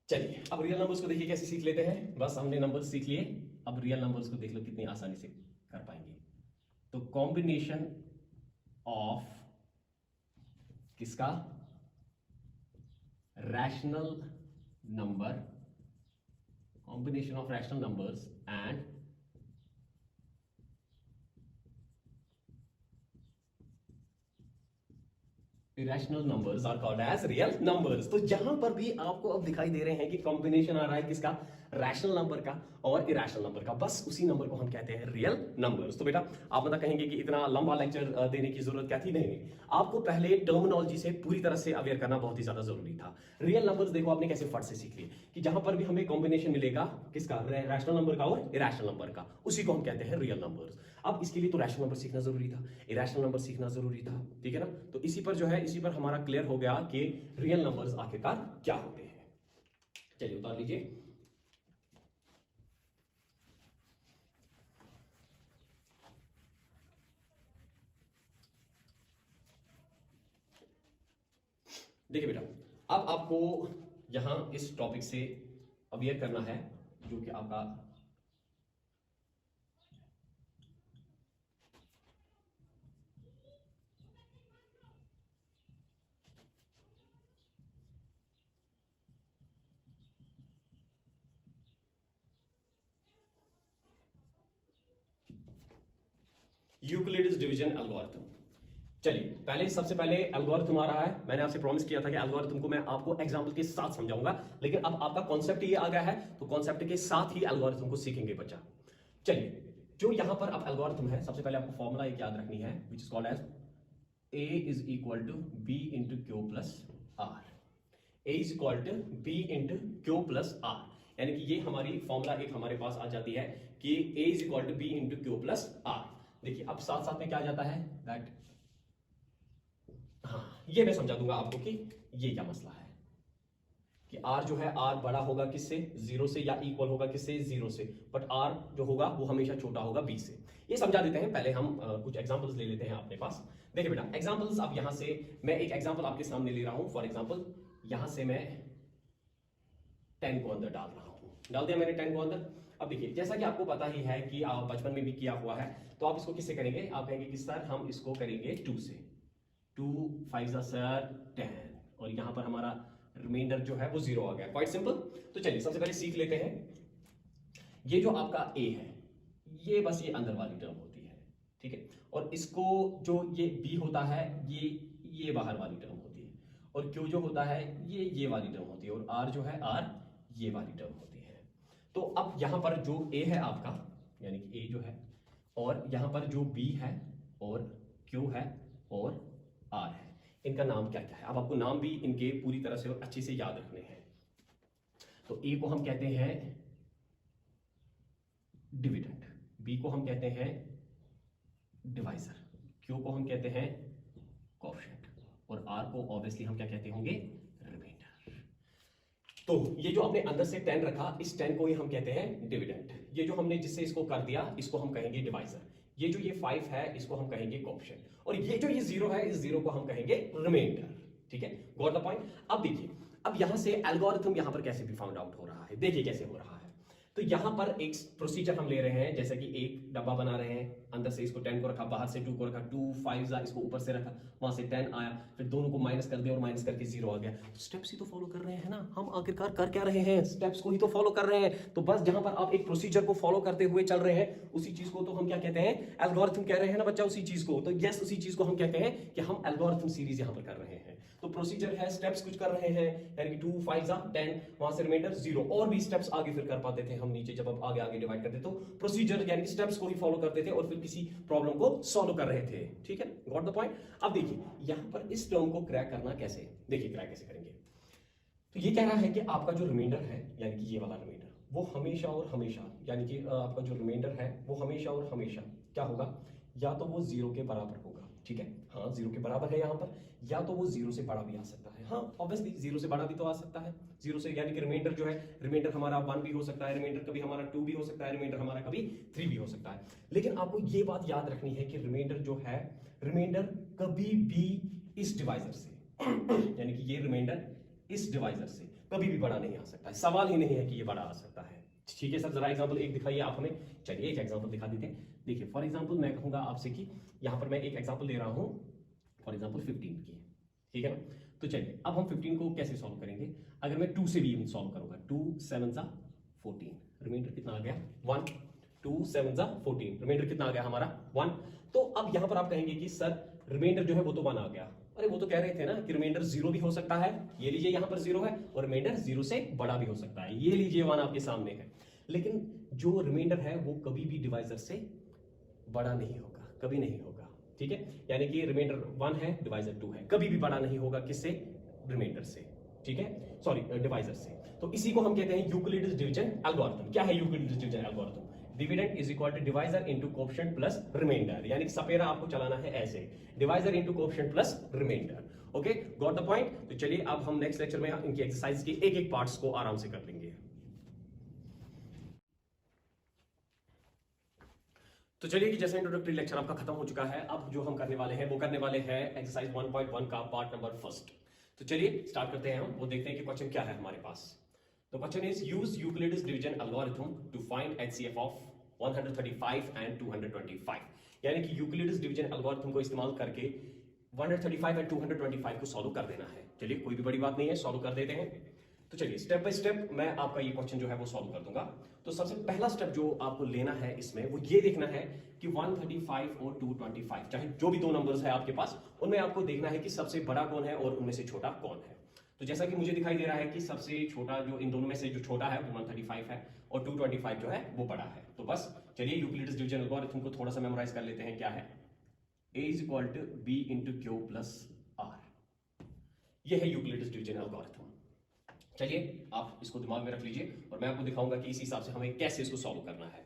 चलिए अब रियल नंबर्स को देखिए कैसे सीख लेते हैं। बस हमने नंबर्स सीख लिए, अब रियल नंबर्स को देख लो कितनी आसानी से कर पाएंगे। तो कॉम्बिनेशन ऑफ किसका? Rational number, combination of rational numbers and irrational numbers are called as real numbers। तो जहां पर भी आपको अब दिखाई दे रहे हैं कि कॉम्बिनेशन आ रहा है किसका? रैशनल नंबर का और इरेशनल नंबर का, बस उसी नंबर को हम कहते हैं रियल नंबर्स। तो बेटा आप मतलब कहेंगे कि इतना लंबा लेक्चर देने की जरूरत क्या थी? नहीं नहीं, आपको पहले टर्मिनोलॉजी से पूरी तरह से अवेयर करना बहुत ही ज्यादा जरूरी था। रियल नंबर्स देखो आपने कैसे फट से सीख लिए कि जहां पर भी हमें कॉम्बिनेशन मिलेगा किसका, रैशनल नंबर का और इरेशनल नंबर का, उसी को हम कहते हैं रियल नंबर्स। अब इसके लिए तो रैशनल नंबर सीखना जरूरी था, इरेशनल नंबर सीखना जरूरी था, ठीक है ना। तो इसी पर जो है, इसी पर हमारा क्लियर हो गया कि रियल नंबर्स आखिरकार क्या होते हैं। चलिए उतार लीजिए। देखिए बेटा, अब आपको यहां इस टॉपिक से अवेयर करना है, जो कि आपका यूक्लिड्स डिवीजन एल्गोरिथम। चलिए पहले सबसे पहले एल्गोरिथम आ रहा है। मैंने आपसे प्रॉमिस किया था कि एल्गोरिथम को मैं आपको एग्जांपल के साथ समझाऊंगा, लेकिन अब आपका कॉन्सेप्ट ये आ गया है, तो कॉन्सेप्ट के साथ ही एल्गोरिथम को सीखेंगे बच्चा। चलिए, जो यहां पर अब एल्गोरिथम है, सबसे पहले आपको फॉर्मूला एक याद रखनी है, which is called as A is equal to B into Q plus R। A is equal to B into Q plus R, यानी कि ये हमारी फॉर्मूला एक हमारे पास आ जाती है कि A is equal to B into Q plus R। देखिए अब साथ साथ में क्या आ जाता है, दैट, हाँ ये मैं समझा दूंगा आपको कि ये क्या मसला है कि R जो है, R बड़ा होगा किससे, 0 से, या इक्वल होगा किससे, 0 से, बट R जो होगा वो हमेशा छोटा होगा B से। ये समझा देते हैं। पहले हम कुछ एग्जांपल्स ले लेते हैं अपने पास। देखिए बेटा एग्जांपल्स, अब यहां से मैं एक एग्जांपल आपके सामने ले रहा हूं। फॉर एग्जांपल यहां से मैं 10 को अंदर डाल रहा हूं, डाल दिया मैंने 10 को अंदर। अब देखिए जैसा कि आपको पता ही है कि आप बचपन में भी किया हुआ है, तो आप इसको किससे करेंगे, आप कहेंगे कि सर हम इसको करेंगे 2 से। 2 5 सर 10, और यहां पर हमारा रिमाइंडर जो है वो 0 आ गया। Quite simple. तो चलिए सबसे पहले सीख लेते हैं, ये जो आपका A है, ये बस ये अंदर वाली टर्म होती है, ठीक है, और इसको जो ये B होता है, ये बाहर वाली टर्म होती है, और Q जो होता है ये वाली टर्म होती है, और R जो है, R ये वाली टर्म होती है। तो अब यहां पर जो A है आपका, यानी कि A जो है, और यहां पर जो B है, और Q है, और R है, इनका नाम क्या क्या है। अब आपको नाम भी इनके पूरी तरह से और अच्छे से याद रखने हैं। तो A को हम कहते हैं डिविडेंड, B को हम कहते हैं डिवाइजर, Q को हम कहते हैं कोएफिशिएंट, और R को ऑब्वियसली हम क्या कहते होंगे, रिमाइंडर। तो ये जो आपने अंदर से 10 रखा, इस 10 को ही हम कहते हैं डिविडेंड। ये जो हमने जिससे इसको कर दिया, इसको हम कहेंगे डिवाइजर। ये जो ये 5 है, इसको हम कहेंगे कोएफिशिएंट, और ये जो ये 0 है, इस 0 को हम कहेंगे रिमाइंडर। ठीक है, गॉट द पॉइंट। अब देखिए, अब यहां से एल्गोरिथम यहां पर कैसे भी फाउंड आउट हो रहा है, देखिए कैसे हो रहा है। तो यहां पर एक प्रोसीजर हम ले रहे हैं, जैसे कि एक डब्बा बना रहे हैं, अंदर से इसको 10 को रखा, बाहर से 2 को रखा, 2 5 इसको ऊपर से रखा, वहां से 10 आया, फिर दोनों को माइनस कर दिया, और माइनस करके 0 आ गया। तो स्टेप्स ही तो फॉलो कर रहे हैं ना हम, आखिरकार कर क्या रहे हैं, स्टेप्स को ही तो फॉलो कर रहे हैं। तो बस जहां पर आप एक प्रोसीजर को फॉलो करते हुए चल रहे हैं, उसी चीज को तो हम क्या कहते हैं, एल्गोरिथम कह रहे हैं ना बच्चा, उसी चीज को। तो यस, उसी चीज को हम कहते हैं कि हम एल्गोरिथम सीरीज यहां पर कर रहे हैं। तो प्रोसीजर है, स्टेप्स कुछ कर रहे हैं, यानी कि 2 5 10, वहां से रिमाइंडर 0, और भी स्टेप्स आगे फिर कर पाते थे हम नीचे, जब अब आगे आगे डिवाइड करते तो प्रोसीजर यानी कि स्टेप्स को ही फॉलो करते थे, और फिर किसी प्रॉब्लम को सॉल्व कर रहे थे। ठीक है, गॉट द पॉइंट। अब देखिए यहां पर इस टर्म को क्रैक करना कैसे, देखिए क्रैक कैसे करेंगे। तो ये कह रहा है कि आपका जो रिमाइंडर है, यानी कि ये वाला रिमाइंडर, वो हमेशा और हमेशा, यानी कि आपका जो रिमाइंडर है वो हमेशा और हमेशा क्या होगा, या तो वो 0 के बराबर होगा, ठीक है, हाँ 0 के बराबर है यहाँ पर, या तो वो 0 से बड़ा भी आ सकता है। हाँ ऑब्वियसली 0 से बड़ा भी तो आ सकता है, 0 से, यानी कि रिमाइंडर जो है, रिमाइंडर हमारा 1 भी हो सकता है, रिमाइंडर कभी हमारा 2 भी हो सकता है, रिमाइंडर हमारा कभी 3 भी हो सकता है। लेकिन आपको ये बात याद रखनी है कि रिमाइंडर जो है, रिमाइंडर कभी भी इस डिवाइजर से यानी कि ये रिमाइंडर इस डिवाइजर से कभी भी बड़ा नहीं आ सकता है, सवाल ही नहीं है कि ये बड़ा आ सकता है। ठीक है सर, जरा एग्जांपल एक दिखाइए आप हमें। चलिए एक एग्जांपल दिखा देते हैं। देखिए फॉर एग्जांपल मैं कहूंगा आपसे कि यहां पर मैं एक एग्जांपल ले रहा हूं, फॉर एग्जांपल 15 की, ठीक है ना। तो चलिए अब हम 15 को कैसे सॉल्व करेंगे। अगर मैं 2 से भी सॉल्व करूंगा, 2 7 14, रिमाइंडर कितना आ गया 1, 2 7 14, रिमाइंडर कितना आ गया हमारा 1। तो अब यहां पर आप कहेंगे कि सर रिमाइंडर जो है वो तो 1 आ गया, अरे वो तो कह रहे थे ना कि रिमाइंडर जीरो भी हो सकता है, ये लीजिए यहां पर जीरो है, और रिमाइंडर जीरो से बड़ा भी हो सकता है, ये लीजिए वन आपके सामने है। लेकिन जो रिमाइंडर है वो कभी भी डिवाइजर से बड़ा नहीं होगा, कभी नहीं होगा, ठीक है। यानी कि रिमाइंडर वन है, डिवाइजर टू है, कभी भी बड़ा नहीं होगा किससे, रिमाइंडर से, ठीक है, सॉरी डिवाइजर से। तो इसी को हम कहते हैं यूक्लिडियस डिवीजन एल्गोरिथम। क्या है Euclid's division algorithm? Dividend is equal to divisor into coefficient plus remainder, यानी कि सपेरा आपको चलाना है ऐसे, divisor into coefficient plus remainder. Okay, got the point. तो चलिए अब हम नेक्स्ट लेक्चर में इनकी एक्सरसाइज के एक एक पार्ट्स को आराम से कर लेंगे। तो चलिए कि जैसे इंट्रोडक्टरी लेक्चर आपका खत्म हो चुका है, अब जो हम करने वाले हैं वो करने वाले हैं एक्सरसाइज 1.1 का पार्ट नंबर फर्स्ट। तो चलिए स्टार्ट करते हैं, हम वो देखते हैं कि क्वेश्चन क्या है हमारे पास। तो question is use Euclid's division algorithm to find HCF of 135 and 225, यानी कि यूक्लिडियस डिवीजन एल्गोरिथम को इस्तेमाल करके 135 एंड 225 को सॉल्व कर देना है। चलिए कोई भी बड़ी बात नहीं है, सॉल्व कर देते हैं। तो चलिए स्टेप बाय स्टेप मैं आपका ये क्वेश्चन जो है वो सॉल्व कर दूंगा। तो सबसे पहला स्टेप जो आपको लेना है इसमें वो ये देखना है कि 135 और 225 चाहे जो भी दो नंबर्स है आपके पास, उनमें आपको देखना है कि सबसे बड़ा कौन है और उनमें से छोटा कौन है। तो जैसा कि मुझे दिखाई दे रहा है कि सबसे छोटा जो इन दोनों में से जो छोटा है वो 135 है और 225 जो है वो बड़ा है। तो बस चलिए यूक्लिडियस डिवीजन एल्गोरिथम को थोड़ा सा मेमोराइज कर लेते हैं। क्या है? a is equal to b into q plus r, ये है यूक्लिडियस डिवीजन एल्गोरिथम। चलिए आप इसको दिमाग में रख लीजिए और मैं आपको दिखाऊंगा कि इस हिसाब से हमें कैसे इसको सॉल्व करना है।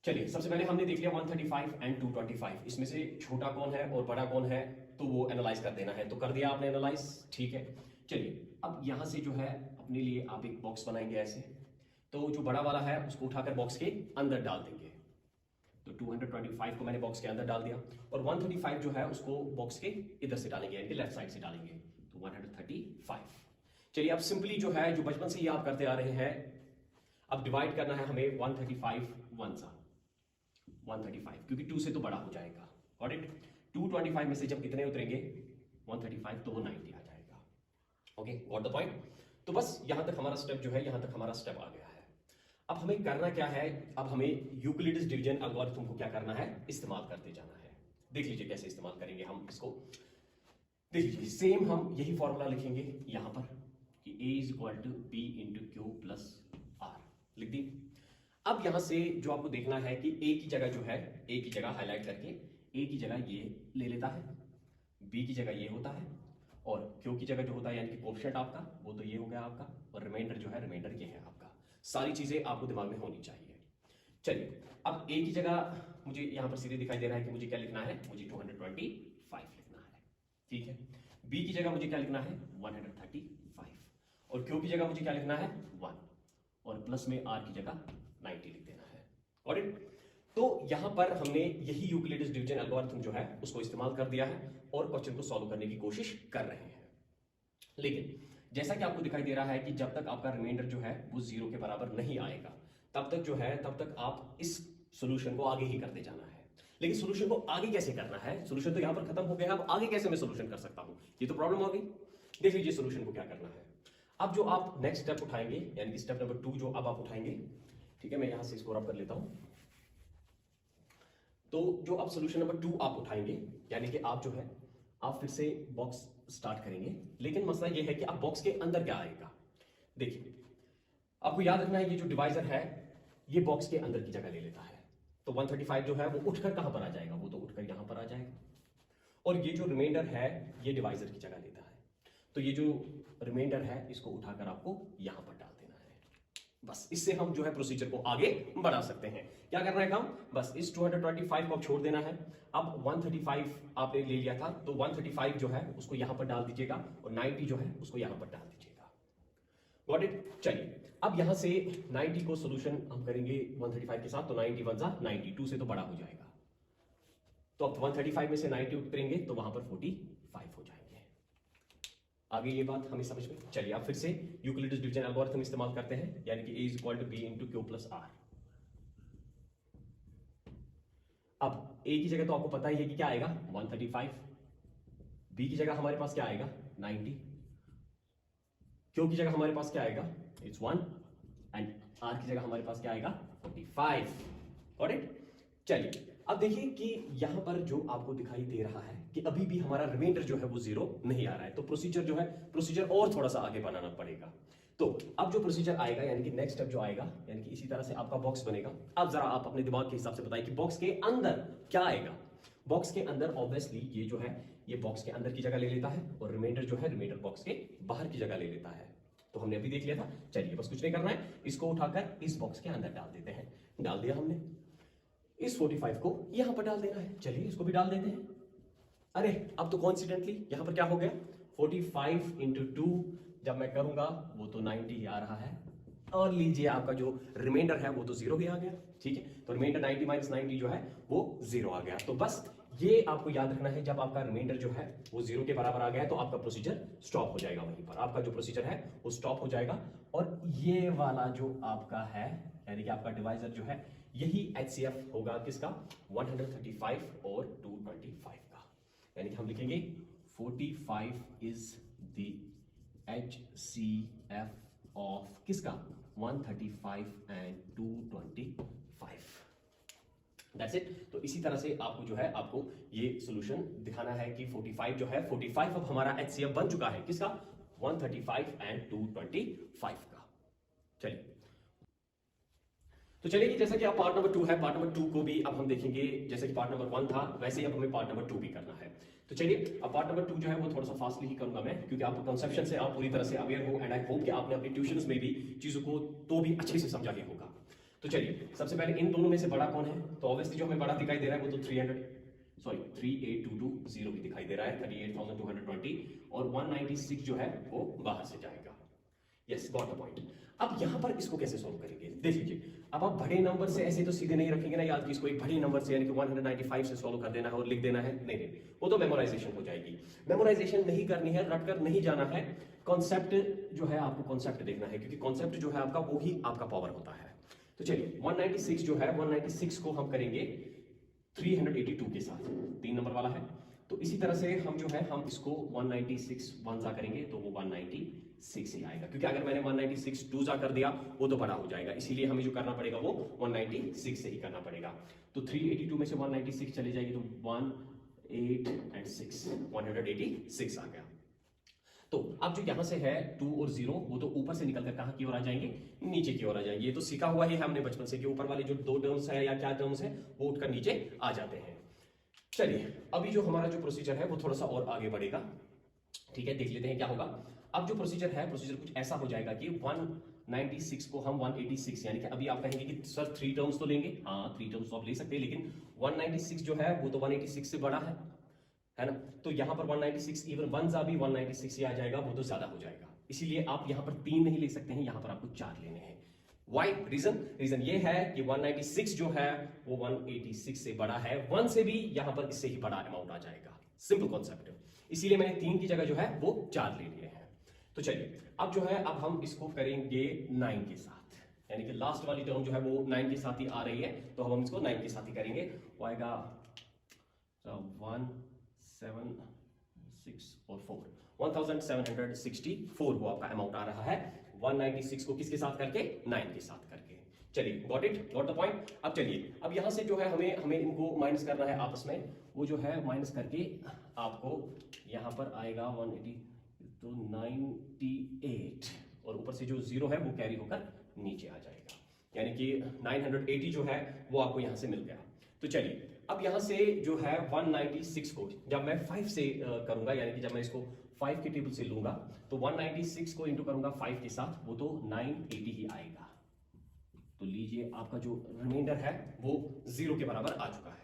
चलिए सबसे पहले हमने देख लिया 135 एंड 225, इसमें से छोटा कौन है और बड़ा कौन है, तो वो एनालाइज कर देना है। तो कर दिया आपने एनालाइज, ठीक है। चलिए अब यहां से जो है अपने लिए आप एक बॉक्स बनाएंगे ऐसे, तो जो बड़ा वाला है उसको उठाकर बॉक्स के अंदर डाल देंगे। तो 225 को मैंने बॉक्स के अंदर डाल दिया और 135 जो है उसको बॉक्स के इधर से डालेंगे, यानी कि लेफ्ट साइड से डालेंगे। तो 135। चलिए अब सिंपली जो है, जो बचपन से ही आप करते आ रहे हैं, अब डिवाइड करना है हमें 135 वन सा 135, क्योंकि 2 से तो बड़ा हो जाएगा। Got it? 225 में से जब कितने उतरेंगे 135, तो वो 90 आ जाएगा। Okay, got the point. तो बस यहां तक हमारा स्टेप जो है, यहां तक हमारा स्टेप आ गया है। अब हमें करना क्या है, अब हमें यूक्लिडियस डिवीजन एल्गोरिथम को क्या करना है, इस्तेमाल करते जाना है। देख लीजिए कैसे इस्तेमाल करेंगे हम इसको। देख लीजिए सेम हम यही फॉर्मूला लिखेंगे यहां पर कि a is equal to b into q plus r, लिख दी। अब यहां से जो आपको देखना है कि a की जगह जो है, a की जगह हाईलाइट करके a की जगह ये ले लेता है, b की जगह ये होता है, और q की जगह जो होता है यानी कि कोएफिशिएंट आपका वो तो ये हो गया आपका, और रिमाइंडर जो है रिमाइंडर ये है आपका। सारी चीजें आपको दिमाग में होनी चाहिए। चलिए अब a की जगह मुझे यहां पर सीधे दिखाई दे रहा है कि मुझे क्या लिखना है, मुझे 225 लिखना है, ठीक है। b की जगह मुझे क्या लिखना है 135, और Q की जगह मुझे क्या लिखना है 1, और प्लस में R की जगह 90 लिख देना है। Got it? तो यहां पर हमने यही यूक्लिडियस डिवीजन एल्गोरिथम जो है उसको इस्तेमाल कर दिया है और क्वेश्चन को सॉल्व करने की कोशिश कर रहे हैं। लेकिन जैसा कि आपको दिखाई दे रहा है कि जब तक आपका रिमाइंडर जो है वो 0 के बराबर नहीं आएगा, तब तक जो है, तब तक आप इस सोल्यूशन को आगे ही करते जाना है। लेकिन सोल्यूशन को आगे कैसे करना है, सोल्यूशन तो यहां पर खत्म हो गया, अब आगे कैसे मैं सोल्यूशन कर सकता हूं, ये तो प्रॉब्लम हो गई। देख लीजिए सोल्यूशन को क्या करना है। अब जो आप नेक्स्ट स्टेप उठाएंगे, यानी कि स्टेप नंबर 2 जो अब आप उठाएंगे, ठीक है, मैं यहां से इसको रब कर लेता हूं। तो जो अब सोल्यूशन नंबर 2 आप उठाएंगे, यानी कि आप जो है आप फिर से बॉक्स स्टार्ट करेंगे। लेकिन मसला यह है कि अब बॉक्स के अंदर क्या आएगा। देखिए आपको याद रखना है, ये जो डिवाइजर है ये बॉक्स के अंदर की जगह ले लेता है। तो 135 जो है वो उठकर कहां पर आ जाएगा, वो तो उठकर यहां पर आ जाएगा, और ये जो रिमाइंडर है ये डिवाइजर की जगह लेता है। तो ये जो रिमाइंडर है इसको उठाकर आपको यहां पर डाल देना है। बस इससे हम जो है प्रोसीजर को आगे बढ़ा सकते हैं। क्या करना है काम, बस इस 225 को छोड़ देना है। अब 135 आपने ले लिया था, तो 135 जो है उसको यहां पर डाल दीजिएगा और 90 जो है उसको यहां पर डाल दीजिएगा। Got it? चलिए अब यहां से 90 को सोल्यूशन हम करेंगे 135 के साथ, तो 90 1 जा 92 से तो बड़ा हो जाएगा। तो अब 135 में से 90 उतरेंगे तो वहां पर 45 हो जाएंगे। आगे ये बात हमें समझ में। चलिए अब फिर से यूक्लिडियस डिवीजन एल्गोरिथम इस्तेमाल करते हैं, यानी कि a is equal to b into q plus r. अब a की जगह तो आपको पता ही है कि क्या आएगा 135, b की जगह हमारे पास क्या आएगा 90, q की जगह हमारे पास क्या आएगा इट्स 1, एंड r की जगह हमारे पास क्या आएगा 45। Got it? चलिए अब देखिए कि यहां पर जो आपको दिखाई दे रहा है कि अभी भी हमारा रिमाइंडर जो है वो जीरो नहीं आ रहा है, तो प्रोसीजर जो है प्रोसीजर और थोड़ा सा आगे बनाना पड़ेगा। तो अब जो प्रोसीजर आएगा यानी कि नेक्स्ट स्टेप जो आएगा, यानी कि इसी तरह से आपका बॉक्स बनेगा। अब जरा आप अपने दिमाग के हिसाब से बताइए कि बॉक्स के अंदर क्या आएगा। बॉक्स के अंदर ऑब्वियसली ये जो है ये बॉक्स के अंदर की जगह ले लेता है और रिमाइंडर जो है रिमाइंडर बॉक्स के बाहर की जगह ले लेता है। तो हमने अभी देख लिया था। चलिए बस कुछ नहीं करना है, इसको उठाकर इस बॉक्स के अंदर डाल देते हैं। डाल दिया हमने, इस 45 को यहां पर डाल देना है। चलिए इसको भी डाल देते हैं। अरे अब तो कॉन्सिडेंटली यहां पर क्या हो गया, 45 इंटू 2 जब मैं करूंगा वो तो 90 ही आ रहा है, और लीजिए आपका जो रिमाइंडर है वो तो जीरो ही आ गया। ठीक है, तो रिमाइंडर 90 माइनस 90 जो है वो जीरो आ गया। तो बस ये आपको याद रखना है, जब आपका रिमाइंडर जो है वो जीरो के बराबर आ गया है तो आपका प्रोसीजर स्टॉप हो जाएगा। वहीं पर आपका जो प्रोसीजर है वो स्टॉप हो जाएगा, और ये वाला जो आपका है यानी कि आपका डिवाइजर जो है यही HCF होगा किसका, 135 और 225 का। यानी कि हम लिखेंगे 45 इज द HCF ऑफ किसका, 135 एंड 225। That's it. तो इसी तरह से आपको जो है आपको ये सॉल्यूशन दिखाना है कि 45 जो है 45 अब हमारा HCF बन चुका है किसका, 135 एंड 225 का। चलिए तो चलिए कि जैसा कि आप पार्ट नंबर 2 है, पार्ट नंबर 2 को भी अब हम देखेंगे। जैसे कि पार्ट नंबर 1 था वैसे ही अब हमें पार्ट नंबर 2 भी करना है। तो चलिए अब पार्ट नंबर 2 जो है वो थोड़ा सा फास्टली ही करूंगा मैं, क्योंकि आपको कंसेप्शन से आप पूरी तरह से अवेयर हो, एंड आई होप कि आपने अपनी ट्यूशंस में भी चीजों को तो भी अच्छे से समझा ही होगा। तो चलिए सबसे पहले इन दोनों में से बड़ा कौन है, तो ऑब्वियसली जो हमें बड़ा दिखाई दे रहा है वो तो 38220 भी दिखाई दे रहा है, 38,220, और 196 जो है वो बाहर से जाएगा। Yes, got the point. अब यहां पर इसको कैसे सॉल्व करेंगे, देख लीजिए। अब आप बड़े नंबर से ऐसे तो सीधे नहीं रखेंगे ना याद कि इसको एक बड़े नंबर से यानी कि 195 से सॉल्व कर देना है और लिख देना है, नहीं नहीं, वो तो मेमोराइजेशन हो जाएगी। मेमोराइजेशन नहीं करनी है, रटकर नहीं जाना है। कॉन्सेप्ट जो है आपको कॉन्सेप्ट देखना है, क्योंकि कॉन्सेप्ट जो है आपका वो ही आपका पावर होता है। तो चलिए 196 जो है 196 को हम करेंगे 382 के साथ, 3 नंबर वाला है। तो इसी तरह से हम जो है हम इसको 196 वन जा करेंगे तो वो 196 ही आएगा, क्योंकि अगर मैंने 196 टू जा कर दिया वो तो बड़ा हो जाएगा, इसीलिए हमें जो करना पड़ेगा वो 196 से ही करना पड़ेगा। तो 382 में से 196 चली जाएगी तो 1 8 एंड 6 186 आ गया। तो अब जो यहां से है 2 और 0 वो तो ऊपर से निकलकर कहां की ओर आ जाएंगे, नीचे की ओर आ जाएंगे। ये तो सीखा हुआ ही है हमने बचपन से कि ऊपर वाले जो दो टर्म्स है या क्या टर्म्स है वो उठकर नीचे आ जाते हैं। चलिए अभी जो हमारा जो प्रोसीजर है वो थोड़ा सा और आगे बढ़ेगा। ठीक है, देख लेते हैं क्या होगा। अब जो प्रोसीजर है प्रोसीजर कुछ ऐसा हो जाएगा कि 196 को हम 186 यानी कि अभी आप कहेंगे कि सर 3 टर्म्स तो लेंगे, हाँ 3 टर्म्स तो आप ले सकते हैं, लेकिन 196 जो है वो तो 186 से बड़ा है ना। तो यहां पर 196 इवन 1 जा भी 196 ही आ जाएगा, वो तो ज्यादा हो जाएगा। इसीलिए आप यहां पर 3 नहीं ले सकते हैं, यहां पर आपको 4 लेने हैं। वाई रीजन ये है कि 196 जो है वो 186 से बड़ा है, 1 से भी यहां पर इससे ही बड़ा अमाउंट आ जाएगा। सिंपल कॉन्सेप्ट, इसीलिए मैंने 3 की जगह जो है वो 4 ले लिए हैं। तो चलिए अब जो है अब हम इसको करेंगे 9 के साथ, यानी कि लास्ट वाली टर्म जो है वो 9 के साथ ही आ रही है, तो हम इसको 9 के साथ ही करेंगे। वो आएगा 1 7 6 और 4 1764 वो आपका अमाउंट आ रहा है 196 को किसके साथ करके, 9 के साथ करके। चलिए got it, got the point. अब चलिए अब यहां से जो है हमें इनको माइनस करना है आपस में, वो जो है माइनस करके आपको यहां पर आएगा 180 तो 98 और ऊपर से जो 0 है वो कैरी होकर नीचे आ जाएगा, यानी कि 980 जो है वो आपको यहां से मिल गया। तो चलिए अब यहां से जो है 196 को जब मैं 5 से करूंगा, यानी कि जब मैं इसको 5 के टेबल से लूंगा तो 196 को इंटू करूंगा 5 के साथ, वो तो 980 ही आएगा। तो लीजिए आपका जो रिमाइंडर है वो 0 के बराबर आ चुका है।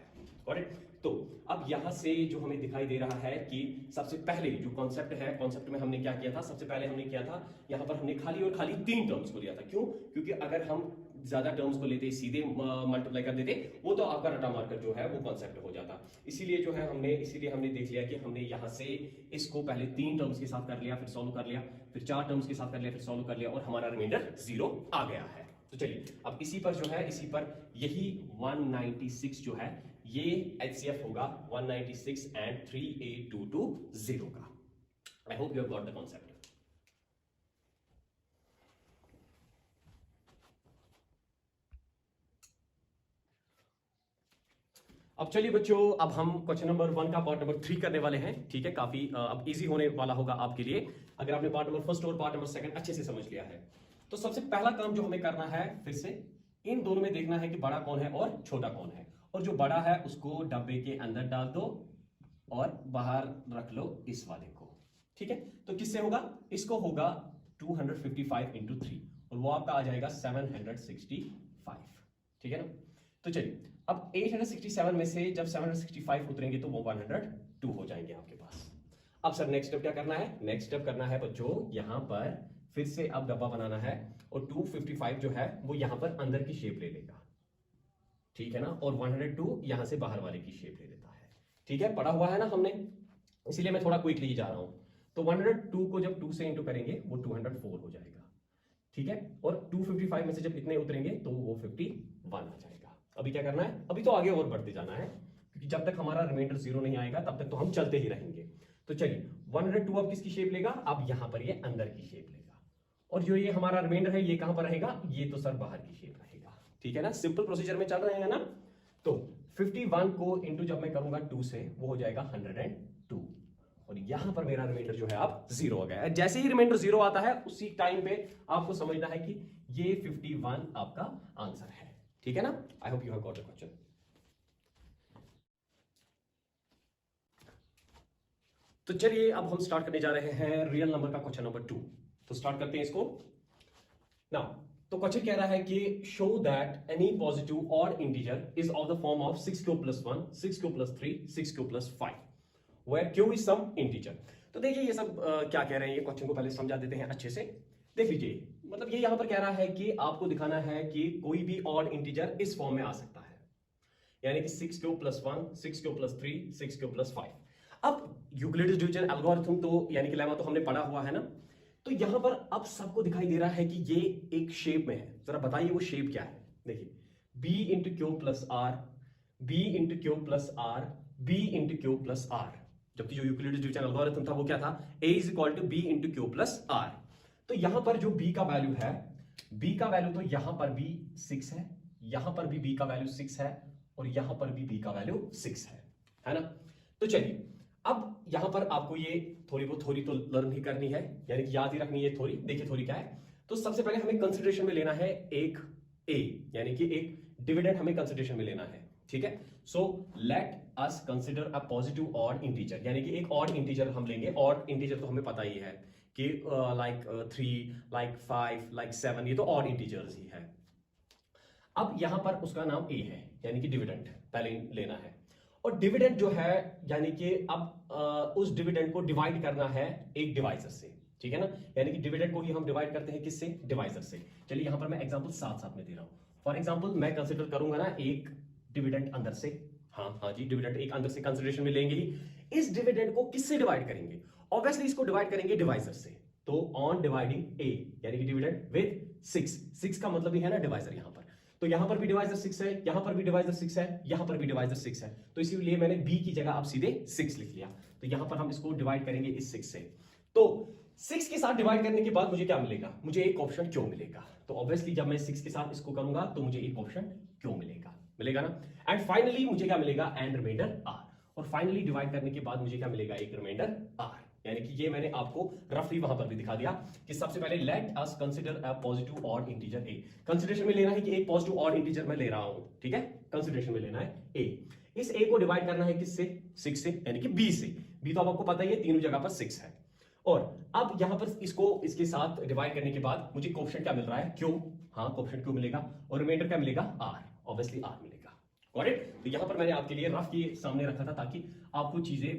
करेक्ट। तो अब यहां से जो हमें दिखाई दे रहा है कि सबसे पहले जो कॉन्सेप्ट है, कॉन्सेप्ट में हमने क्या किया था, सबसे पहले हमने किया था यहां पर हमने खाली और खाली 3 टर्म्स को लिया था। क्यों? क्योंकि अगर हम ज्यादा टर्म्स को लेते सीधे मल्टीप्लाई कर देते वो तो आपका रटा मार्कर जो है वो कॉन्सेप्ट हो जाता। इसीलिए जो है हमने देख लिया कि हमने यहां से इसको पहले 3 टर्म्स के साथ कर लिया, फिर सॉल्व कर लिया, फिर 4 टर्म्स के साथ कर लिया, फिर सॉल्व कर लिया, और हमारा रिमाइंडर 0 आ गया है। तो चलिए अब इसी पर जो है इसी पर यही 196 जो है ये HCF होगा 196 एंड 38220 का। आई hope you have got the concept. अब चलिए बच्चों, अब हम क्वेश्चन नंबर 1 का पार्ट नंबर 3 करने वाले हैं। ठीक है, काफी अब इजी होने वाला होगा आपके लिए अगर आपने पार्ट नंबर 1 और पार्ट नंबर 2 अच्छे से समझ लिया है। तो सबसे पहला काम जो हमें करना है, फिर से इन दोनों में देखना है कि बड़ा कौन है और छोटा कौन है, और जो बड़ा है उसको डब्बे के अंदर डाल दो और बाहर रख लो इस वाले को। ठीक है, तो किससे होगा? इसको होगा 255 इंटू 3 और वो आपका आ जाएगा 765। ठीक है ना? तो चलिए, अब 867 में से जब 765 उतरेंगे तो वो 102 हो जाएंगे आपके पास। अब सर नेक्स्ट स्टेप क्या करना है? नेक्स्ट स्टेप करना है बच्चों, यहां पर फिर से अब डब्बा बनाना है और 255 जो है वो यहां पर अंदर की शेप ले लेगा। ठीक है ना? और 102 यहां से बाहर वाले की शेप ले लेता है। ठीक है, पढ़ा हुआ है ना हमने, इसीलिए मैं थोड़ा क्विकली जा रहा हूं। तो 102 को जब 2 से इंटू करेंगे वो 204 हो जाएगा। ठीक है, और 255 में से जब इतने उतरेंगे तो वो 51 आ जाएगा। अभी क्या करना है? अभी तो आगे और बढ़ते जाना है, क्योंकि जब तक हमारा रिमाइंडर 0 नहीं आएगा तब तक तो हम चलते ही रहेंगे। तो चलिए, 102 अब किसकी शेप लेगा? अब यहां पर ये अंदर की शेप लेगा, और जो ये हमारा रिमाइंडर है ये कहां पर रहेगा? ये तो सर बाहर की शेप रहेगा। ठीक है ना? सिंपल प्रोसीजर में चल रहे हैं ना? तो 51 को इंटू जब मैं करूंगा 2 से, वो हो जाएगा 102, और यहां पर मेरा रिमाइंडर जो है आप 0 आ गया। जैसे ही रिमाइंडर 0 आता है उसी टाइम पे आपको समझना है कि ये 51 आपका आंसर है। ठीक है ना? आई hope you have got the question. तो चलिए, अब हम स्टार्ट करने जा रहे हैं रियल नंबर का क्वेश्चन नंबर 2। तो स्टार्ट करते हैं इसको नाउ। तो क्वेश्चन कह रहा है कि show that any positive odd integer is of the form of 6q + 1, 6q + 3, 6q + 5 where q is some integer। तो देखिए ये सब क्या कह रहे हैं, ये क्वेश्चन को पहले समझा देते हैं अच्छे से। देख लीजिए, मतलब ये यहां पर कह रहा है कि आपको दिखाना है कि कोई भी ऑड इंटीजर इस फॉर्म में आ सकता है, यानी कि 6q + 1, 6q + 3, 6q + 5। अब यूक्लिडियस डिवीजन एल्गोरिथम तो यानी कि लेमा तो हमने पढ़ा हुआ है ना। तो यहां पर अब सबको दिखाई दे रहा है कि ये एक शेप में है। जरा बताइए वो शेप क्या है? देखिए, b × q + r, b × q + r, b × q + r। जबकि जो यूक्लिडियस डिवीजन एल्गोरिथम था वो क्या था? a = b × q + r। तो यहां पर जो b का वैल्यू है, b का वैल्यू तो यहां पर भी 6 है, यहां पर भी b का वैल्यू 6 है, और यहां पर भी b का वैल्यू 6 है ना? तो चलिए, अब यहां पर आपको ये थोड़ी तो लर्न ही करनी है, यानी कि याद ही रखनी है थोड़ी। देखिए थोड़ी क्या है, तो सबसे पहले हमें कंसिडरेशन में लेना है एक a, यानी कि एक डिविडेंड हमें कंसिडरेशन में लेना है। ठीक है, so let us consider a positive odd integer, यानी कि एक ऑड इंटीजर हम लेंगे। ऑड इंटीजर तो हमें पता ही है कि लाइक 3, लाइक 5, लाइक 7, ये तो ऑड इंटीजर्स ही है। अब यहां पर उसका नाम a है, यानी कि डिविडेंड पहले लेना है, और डिविडेंड जो है यानी कि अब उस डिविडेंड को डिवाइड करना है एक डिवाइजर से। ठीक है ना? यानी कि डिविडेंड को ही हम डिवाइड करते हैं किससे? डिवाइजर से। चलिए यहां पर मैं एग्जांपल साथ साथ में दे रहा हूं। फॉर एग्जांपल मैं कंसीडर करूंगा ना एक डिविडेंड अंदर से, हाँ जी, डिविडेंड एक अंदर से कंसीडरेशन में लेंगे ही। इस डिविडेंड को किससे डिवाइड करेंगे? ऑब्वियसली इसको डिवाइड करेंगे डिवाइजर से। तो ऑन डिवाइडिंग ए, यानी कि डिविडेंड विद 6 का मतलब ही है ना डिवाइजर यहां पर। तो यहां पर भी डिवाइजर 6 है, यहां पर भी डिवाइजर 6 है, यहां पर भी डिवाइजर 6 है, तो इसीलिए मैंने b की जगह अब सीधे 6 लिख लिया। तो यहां पर हम इसको डिवाइड करेंगे इस 6 से। तो 6 के साथ डिवाइड करने के बाद मुझे क्या मिलेगा? मुझे एक ऑप्शन क्यों मिलेगा। तो ऑब्वियसली जब मैं 6 के साथ इसको करूंगा तो मुझे एक ऑप्शन क्यों मिलेगा ना। एंड फाइनली मुझे क्या मिलेगा? And remainder r। और फाइनली डिवाइड करने के बाद मुझे क्या मिलेगा? एक रिमाइंडर r। यानी कि ये मैंने आपको रफली वहां पर भी दिखा दिया कि सबसे पहले let us consider a positive odd integer a। Consideration में लेना है कि एक पॉजिटिव ऑड इंटीजर मैं ले रहा हूं। ठीक है, कंसीडरेशन में लेना है a। इस a को डिवाइड करना है किससे? 6 से, यानी कि b से। b तो आपको पता ही है, तीनों जगह पर 6 है। और अब यहां पर इसको इसके साथ डिवाइड करने के बाद मुझे कोएफिशिएंट क्या मिल रहा है? q। हाँ, कोएफिशिएंट q मिलेगा, और रिमाइंडर क्या मिलेगा? r। ऑब्वियसली r मिलेगा। Got it? तो यहां पर मैंने आपके लिए रफ ये सामने रखा था ताकि आपको चीजें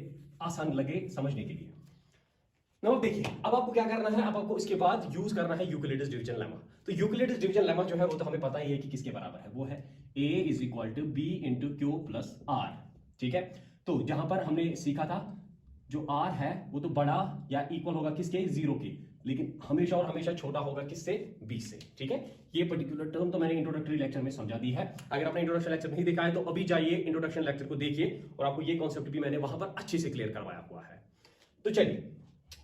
आसान लगे समझने के लिए। अब देखिए, अब आपको क्या करना है? अब आपको इसके बाद यूज करना है यूक्लिडियस डिवीजन लेमा। तो यूक्लिडियस डिवीजन लेमा जो है वो तो हमें पता ही है कि किसके बराबर है। वो है a = b × q + r। ठीक है, तो जहां पर हमने सीखा था जो r है वो तो बड़ा या इक्वल होगा किसके? 0 के, लेकिन हमेशा और हमेशा छोटा होगा किससे? b से। ठीक है, ये पर्टिकुलर टर्म तो मैंने इंट्रोडक्टरी लेक्चर में समझा दी है। अगर आपने इंट्रोडक्शन लेक्चर नहीं देखा है तो अभी जाइए इंट्रोडक्शन लेक्चर को देखिए, और आपको ये कॉन्सेप्ट भी मैंने वहां पर अच्छे से क्लियर करवाया हुआ है। तो चलिए,